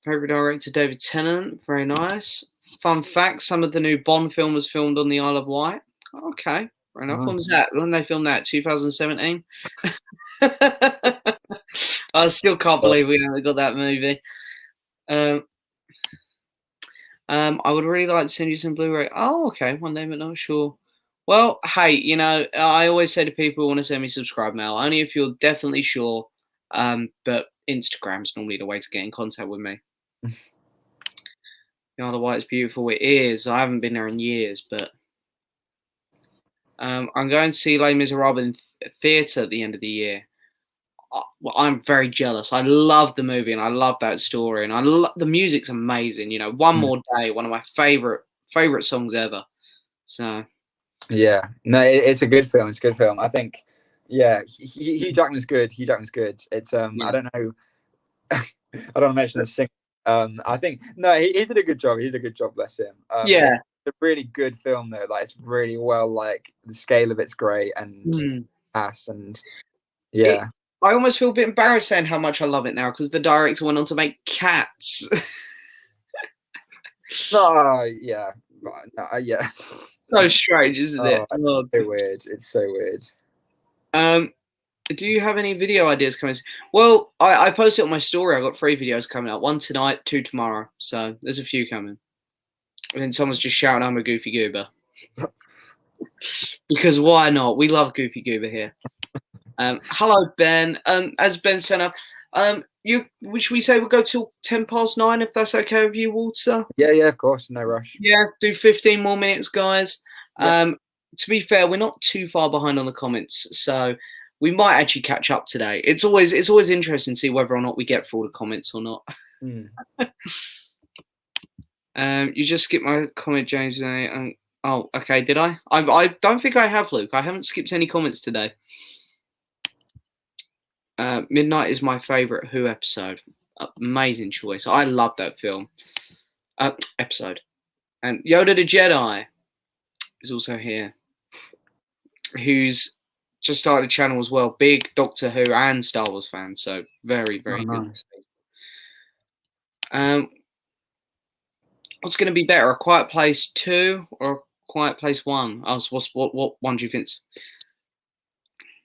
director David Tennant, very nice. Fun fact: some of the new Bond film was filmed on the Isle of Wight. Okay, fair enough. When was that? When they filmed that? 2017. I still can't believe we haven't got that movie. I would really like to send you some Blu-ray. Oh, okay, one day, but not sure. Well, hey, I always say to people who want to send me subscribe mail, only if you're definitely sure. But Instagram's normally the way to get in contact with me. The Isle of Wight is beautiful. It is. I haven't been there in years, but I'm going to see Les Miserables in theatre at the end of the year. I'm very jealous. I love the movie and I love that story, and the music's amazing. One More Day, one of my favorite songs ever. So yeah, no, it's a good film. It's a good film. I think, yeah, Hugh Jackman's good. Hugh Jackman's good. It's I don't know. I don't want to mention the singer. I think no, he did a good job. He did a good job. Bless him. It's a really good film though. Like it's really well. Like the scale of it's great and cast and yeah. I almost feel a bit embarrassed saying how much I love it now because the director went on to make Cats. Yeah. So strange, isn't it? It's so weird. It's so weird. Do you have any video ideas coming? Well, I posted on my story. I got 3 videos coming out. 1 tonight, 2 tomorrow. So there's a few coming. And then someone's just shouting, "I'm a Goofy Goober." Because why not? We love Goofy Goober here. Hello, Ben. As Ben sent up, should we say we'll go till 9:10 if that's okay with you, Walter? Yeah, of course, no rush. Yeah, do 15 more minutes, guys. Yeah. To be fair, we're not too far behind on the comments, so we might actually catch up today. It's always interesting to see whether or not we get through all the comments or not. You just skipped my comment, James. Oh, okay. Did I? I don't think I have, Luke. I haven't skipped any comments today. Midnight is my favorite Who episode. Amazing choice. I love that film. Episode. And Yoda the Jedi is also here, who's just started a channel as well. Big Doctor Who and Star Wars fan. So very, very good. Nice. What's going to be better, A Quiet Place 2 or A Quiet Place 1? Oh, so what one do you think?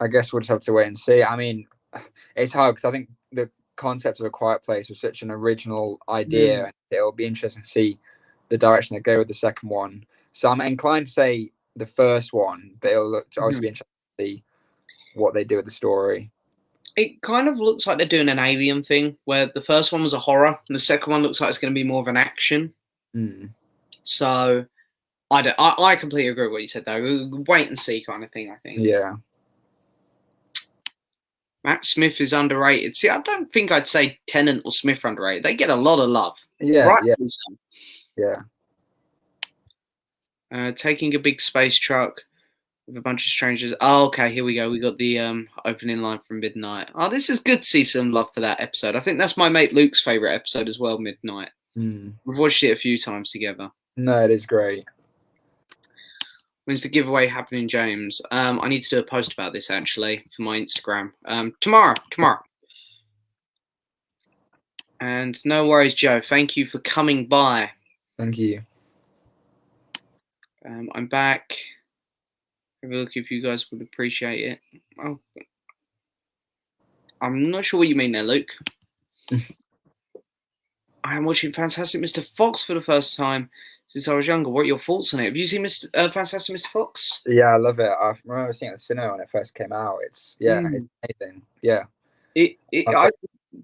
I guess we'll just have to wait and see. I mean, it's hard because I think the concept of A Quiet Place was such an original idea, and it'll be interesting to see the direction they go with the second one. So I'm inclined to say the first one, but it'll obviously be interesting to see what they do with the story. It kind of looks like they're doing an Alien thing, where the first one was a horror, and the second one looks like it's going to be more of an action. So I completely agree with what you said, though. Wait and see kind of thing, I think. Yeah. Matt Smith is underrated. See, I don't think I'd say Tennant or Smith are underrated. They get a lot of love. Yeah, right? Yeah. Taking a big space truck with a bunch of strangers. Oh, okay, here we go. We got the opening line from Midnight. Oh, this is good to see some love for that episode. I think that's my mate Luke's favourite episode as well, Midnight. We've watched it a few times together. No, it is great. When's the giveaway happening, James? I need to do a post about this, actually, for my Instagram. Tomorrow. And no worries, Joe. Thank you for coming by. Thank you. I'm back. Have a look if you guys would appreciate it. Oh, I'm not sure what you mean there, Luke. I am watching Fantastic Mr. Fox for the first time since I was younger. What are your thoughts on it? Have you seen Fantastic Mr. Fox? Yeah, I love it. I remember seeing it at the cinema when it first came out. It's it's amazing. Yeah.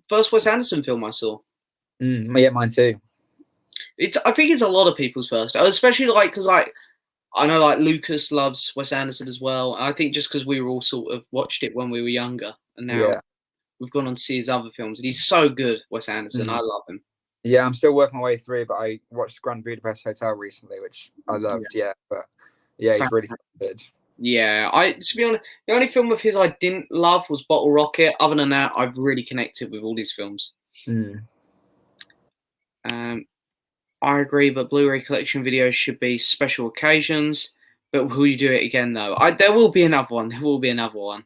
First Wes Anderson film I saw. Yeah, mine too. I think it's a lot of people's first, especially because I know Lucas loves Wes Anderson as well. I think just because we were all sort of watched it when we were younger, and now we've gone on to see his other films, and he's so good, Wes Anderson. I love him. Yeah, I'm still working my way through, but I watched Grand Budapest Hotel recently, which I loved. Yeah, but he's really good. Yeah, to be honest, the only film of his I didn't love was Bottle Rocket. Other than that, I've really connected with all these films. I agree, but Blu-ray collection videos should be special occasions. But will you do it again, though? There will be another one. There will be another one.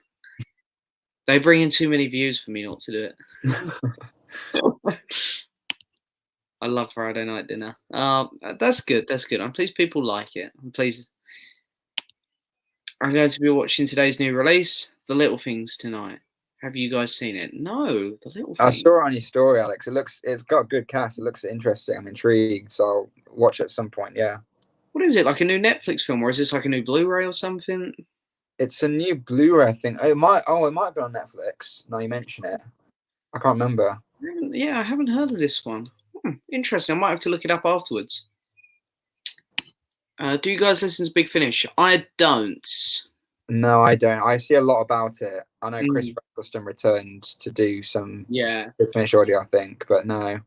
They bring in too many views for me not to do it. I love Friday night dinner. That's good. That's good. I'm pleased people like it. I'm pleased. I'm going to be watching today's new release, The Little Things, tonight. Have you guys seen it? No, The Little Things. I saw it on your story, Alex. It's got a good cast. It looks interesting. I'm intrigued, so I'll watch it at some point. Yeah. What is it? Like a new Netflix film, or is this like a new Blu-ray or something? It's a new Blu-ray thing. It might be on Netflix. Now you mention it. I can't remember. Yeah, I haven't heard of this one. Interesting. I might have to look it up afterwards. Do you guys listen to Big Finish? I don't. No, I don't. I see a lot about it. I know Chris Eccleston returned to do some Big Finish audio, I think, but no.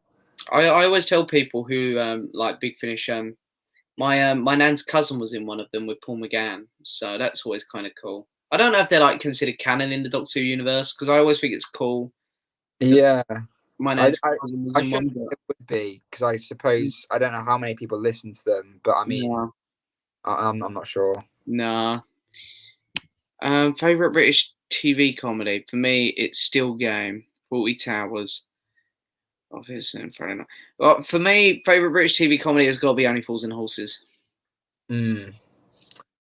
I always tell people who like Big Finish. My nan's cousin was in one of them with Paul McGann, so that's always kind of cool. I don't know if they're considered canon in the Doctor Who universe because I always think it's cool. Yeah. My nan's cousin was in one. It would be because I suppose I don't know how many people listen to them, but I mean, I'm not sure. Nah. Favorite British TV comedy for me, it's still Game, 40 Towers. Obviously, in front of well, for me, favorite British TV comedy has got to be Only Fools and Horses.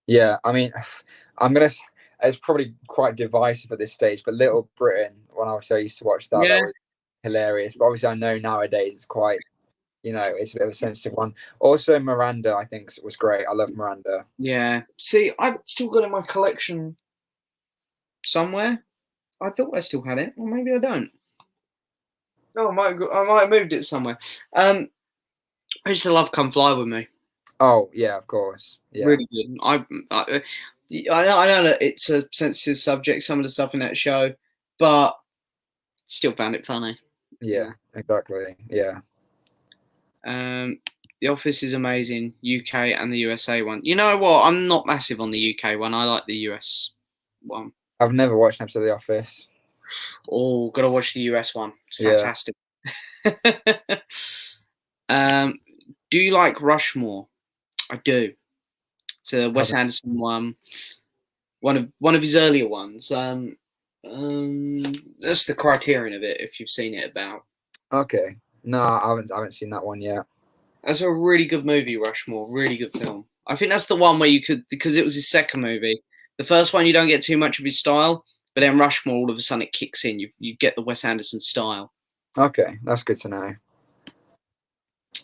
Yeah, I mean, it's probably quite divisive at this stage, but Little Britain, when I was so used to watch that, that was hilarious. But obviously, I know nowadays it's quite, it's a bit of a sensitive one. Also, Miranda, I think, was great. I love Miranda. Yeah. See, I've still got it in my collection somewhere. I thought I still had it, or maybe I don't. No, I might have moved it somewhere. I used to love Come Fly With Me. Oh yeah, of course. Yeah. Really good. I know that it's a sensitive subject, some of the stuff in that show, but still found it funny. Yeah, exactly. Yeah. The Office is amazing. UK and the USA one. You know what? I'm not massive on the UK one. I like the US one. I've never watched an episode of The Office. Oh, gotta watch the US one. It's Yeah. fantastic. Do you like Rushmore? I do. It's a Wes Anderson one. One of his earlier ones. That's the criterion of it. If you've seen it about. Okay. No, I haven't seen that one yet. That's a really good movie, Rushmore. Really good film. I think that's the one where you could, because it was his second movie. The first one you don't get too much of his style, but then Rushmore all of a sudden it kicks in. You get the Wes Anderson style. Okay, that's good to know.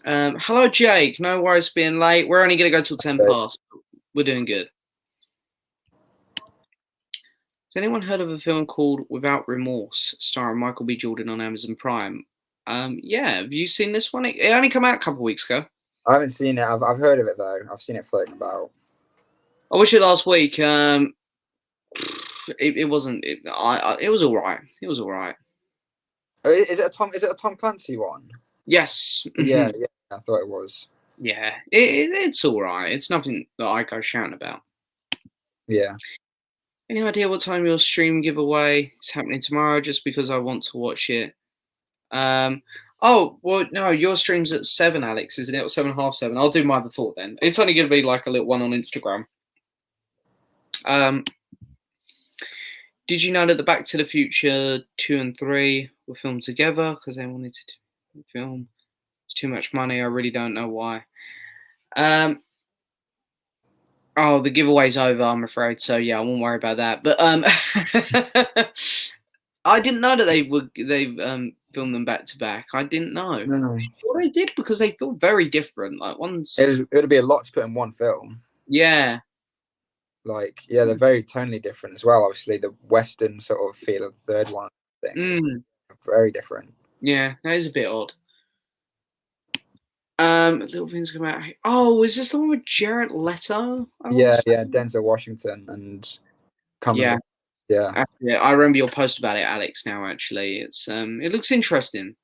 Hello, Jake. No worries for being late. We're only going to go till 10 past. We're doing good. Has anyone heard of a film called Without Remorse, starring Michael B. Jordan on Amazon Prime? Yeah. Have you seen this one? It only came out a couple of weeks ago. I haven't seen it. I've heard of it though. I've seen it floating about. I watched it last week. It wasn't. It was all right. It was all right. Is it a Tom Clancy one? Yes. Yeah. I thought it was. Yeah. It's all right. It's nothing that I go shouting about. Yeah. Any idea what time your stream giveaway is happening tomorrow? Just because I want to watch it. Oh well, no, your stream's at 7, Alex, isn't it? Or 7, half 7. I'll do mine before then. It's only going to be like a little one on Instagram. Did you know that the Back to the Future 2 and 3 were filmed together because they wanted to film? It's too much money. I really don't know why. Oh, the giveaway's over, I'm afraid. So yeah, I won't worry about that. But I didn't know that they filmed them back to back. I didn't know. No. Well, they did because they feel very different. Like one's. It would be a lot to put in one film. Yeah. Like they're very tonally different as well. Obviously, the Western sort of feel of the third one thing very different. Yeah, that is a bit odd. Little things come out. Oh, is this the one with Jared Leto? Yeah, Denzel Washington and yeah. Yeah. I remember your post about it, Alex. Now, actually, it's it looks interesting.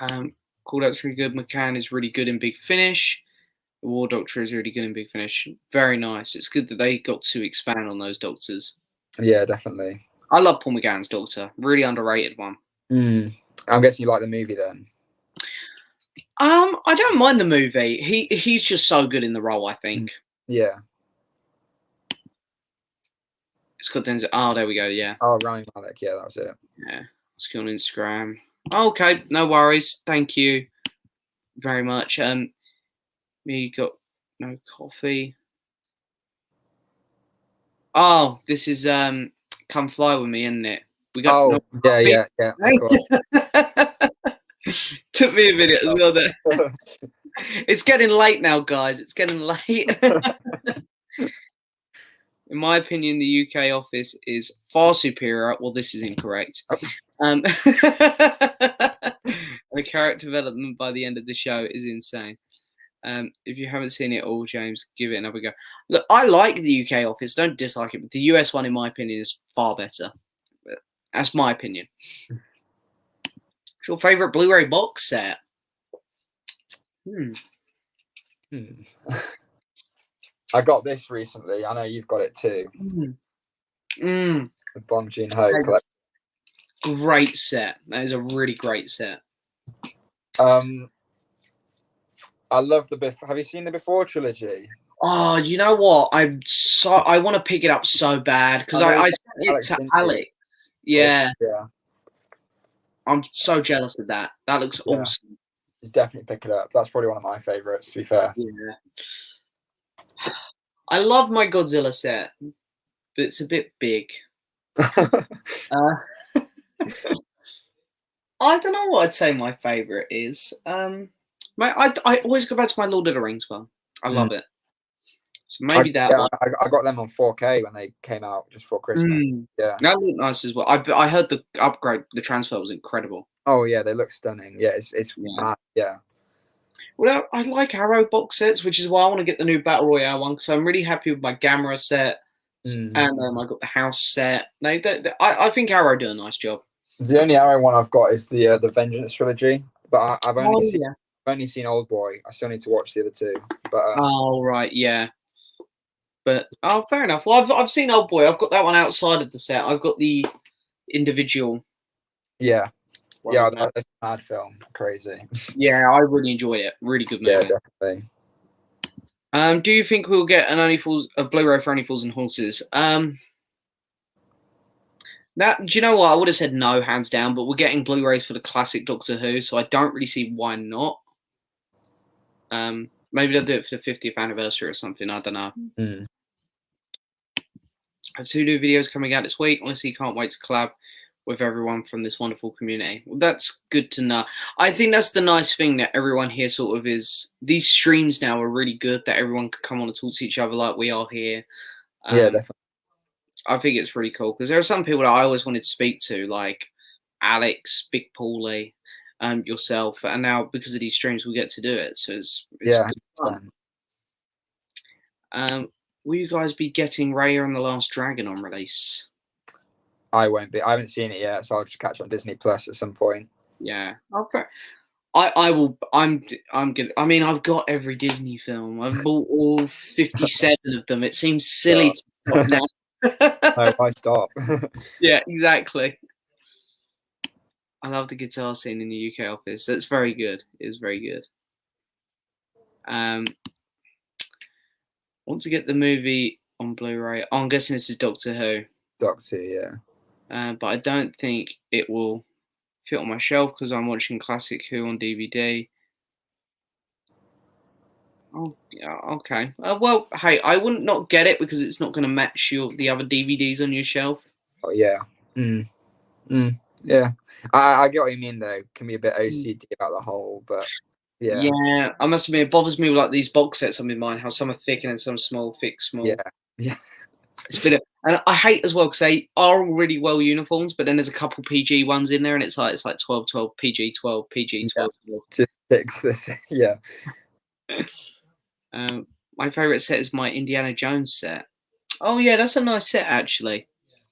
Called Out's really good. McCann is really good in Big Finish. The War Doctor is really good in Big Finish. Very nice. It's good that they got to expand on those doctors. Yeah, definitely. I love Paul McGann's Doctor. Really underrated one. I'm guessing you like the movie then. I don't mind the movie. He's just so good in the role, I think. Yeah. It's got Denzel. Oh, there we go. Yeah. Oh, Ryan Malek. Yeah, that was it. Yeah. Let's go on Instagram. Okay, no worries. Thank you very much. Me got no coffee. Oh, this is Come Fly With Me, isn't it? We got no yeah. Took me a minute as well there. It's getting late now, guys. It's getting late. In my opinion, the UK Office is far superior. Well, this is incorrect. And the character development by the end of the show is insane. If you haven't seen it all, James, give it another go. Look, I like the UK Office. Don't dislike it, but the US one, in my opinion, is far better. But that's my opinion. What's your favorite Blu-ray box set? I got this recently. I know you've got it too. The Bong Joon-ho collection. Great set. That is a really great set. I love have you seen the Before trilogy? Oh, you know what? I want to pick it up so bad because I sent it to Alex. Yeah. Yeah. I'm so jealous of that. That looks awesome. You definitely pick it up. That's probably one of my favorites, to be fair. Yeah. I love my Godzilla set, but it's a bit big. I don't know what I'd say my favorite is. I always go back to my Lord of the Rings one. I love it. So maybe that one. I got them on 4K when they came out just for Christmas. Yeah, that looked nice as well. I heard the upgrade, the transfer was incredible. Oh yeah, they look stunning. Yeah, it's mad. Yeah. Well, I like Arrow box sets, which is why I want to get the new Battle Royale one because I'm really happy with my Gamera set, and I got the House set. I think Arrow do a nice job. The only Arrow one I've got is the Vengeance trilogy, but I've only seen only seen Old Boy. I still need to watch the other two. But Oh right, yeah. But fair enough. Well, I've seen Old Boy. I've got that one outside of the set. I've got the individual. yeah, One. that's a mad film. Crazy. Yeah, I really enjoyed it. Really good Yeah, movie. definitely. Do you think we'll get a Blu-ray for Only Fools and Horses? That, do you know what? I would have said no, hands down. But we're getting Blu-rays for the classic Doctor Who, so I don't really see why not. Maybe they'll do it for the 50th anniversary or something. I don't know. Mm. I have 2 new videos coming out this week. Honestly, can't wait to collab with everyone from this wonderful community. Well, that's good to know. I think that's the nice thing that everyone here sort of is. These streams now are really good that everyone can come on and talk to each other like we are here. Yeah, definitely. I think it's really cool because there are some people that I always wanted to speak to, like Alex, Big Paulie, yourself, and now because of these streams we get to do it. So it's yeah, good fun. Will you guys be getting Raya and the Last Dragon on release? I won't be. I haven't seen it yet, so I'll just catch it on Disney Plus at some point. Yeah. I will. I'm good. I mean, I've got every Disney film. I've bought all 57 of them. It seems silly to stop now. No, why stop? Yeah, exactly. I love the guitar scene in the UK office. That's very good. It's very good. Want to get the movie on Blu-ray. Oh, I'm guessing this is Doctor Who. Doctor, yeah. But I don't think it will fit on my shelf because I'm watching Classic Who on DVD. Oh, yeah, okay. Well, hey, I wouldn't not get it because it's not going to match the other DVDs on your shelf. Oh, yeah. Yeah. I get what you mean, though. Can be a bit OCD about the whole, but yeah. Yeah, I must admit, it bothers me with like these box sets I'm in mine, how some are thick and then some small, thick, small. Yeah. It's been and I hate as well because they are all really well uniforms, but then there's a couple PG ones in there, and it's like 12, 12, PG 12, PG 12. Yeah. Just fix this. Yeah. My favorite set is my Indiana Jones set. Oh yeah, that's a nice set actually.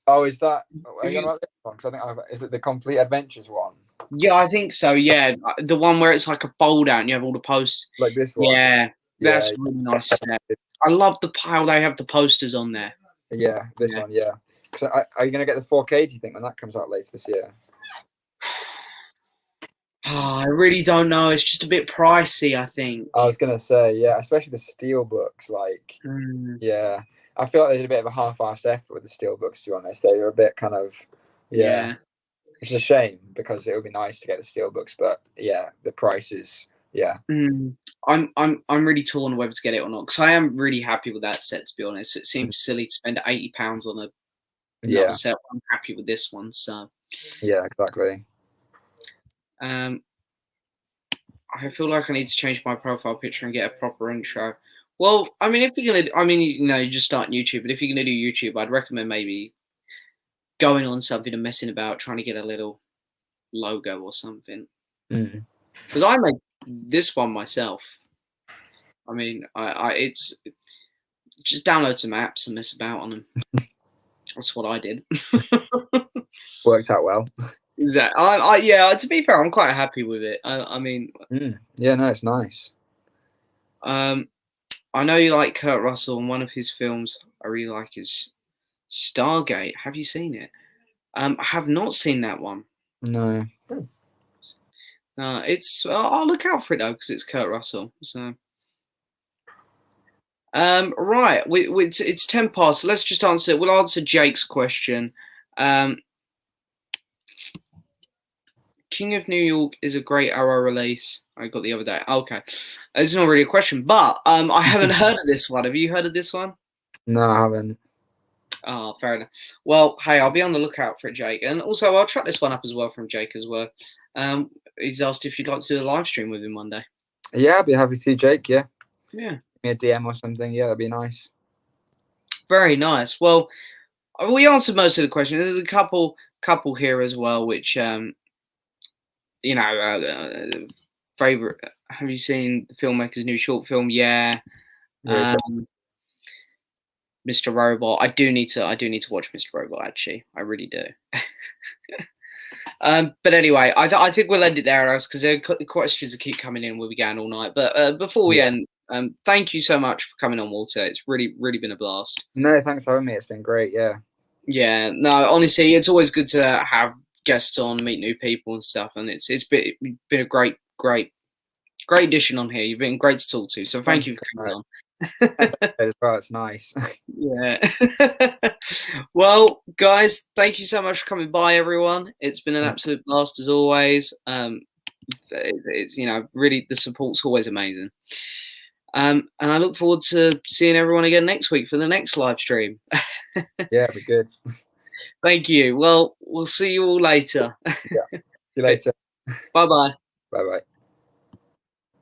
Oh, is that? Are you on about this one? Because I think is it the Complete Adventures one? Yeah, I think so. Yeah, the one where it's like a fold out and you have all the posters. Like this one. Yeah, that's a really nice set. I love how they have the posters on there. Yeah, this one. Yeah. So are you going to get the 4K? Do you think when that comes out later this year? Oh, I really don't know. It's just a bit pricey, I think. I was going to say, yeah, especially the steel books. Like, yeah, I feel like there's a bit of a half-assed effort with the steel books. To be honest, they were a bit kind of, yeah. Which is a shame because it would be nice to get the steel books, but yeah, the prices, yeah. I'm really torn whether to get it or not because I am really happy with that set. To be honest, it seems silly to spend £80 on another set. I'm happy with this one, so yeah, exactly. I feel like I need to change my profile picture and get a proper intro. Well, I mean, if you're gonna, you just start YouTube, but if you're gonna do YouTube, I'd recommend maybe going on something and messing about, trying to get a little logo or something. Because I made this one myself. I mean, it's just download some apps and mess about on them. That's what I did. Worked out well. Exactly. Yeah. To be fair, I'm quite happy with it. I mean, yeah, no, it's nice. I know you like Kurt Russell, and one of his films I really like is Stargate. Have you seen it? I have not seen that one. No. It's. I'll look out for it though because it's Kurt Russell. So. Right. It's 10 past. So let's just answer. We'll answer Jake's question. King of New York is a great Arrow release. I got the other day. Okay, it's not really a question, but I haven't heard of this one. Have you heard of this one? No, I haven't. Oh, fair enough. Well, hey, I'll be on the lookout for it, Jake. And also, I'll track this one up as well from Jake as well. He's asked if you'd like to do a live stream with him one day. Yeah, I'd be happy to, Jake. Yeah. Yeah. Me a DM or something. Yeah, that'd be nice. Very nice. Well, we answered most of the questions. There's a couple here as well, which favorite. Have you seen the filmmaker's new short film? Yeah. Mr. Robot. I do need to watch Mr. Robot. Actually, I really do. But anyway, I think we'll end it there, because there are questions that keep coming in. We'll be going all night. But before we end, thank you so much for coming on, Walter. It's really, really been a blast. No, thanks for having me. It's been great. Yeah. Yeah. No, honestly, it's always good to have guests on, meet new people and stuff. And it's been a great addition on here. You've been great to talk to. So thank you for coming on. As well, it's nice. Yeah. Well, guys, thank you so much for coming by, everyone. It's been an absolute blast as always. It's really, the support's always amazing. And I look forward to seeing everyone again next week for the next live stream. Yeah, it'll be good. Thank you. Well, we'll see you all later. Yeah. See you later. Bye bye. Bye bye.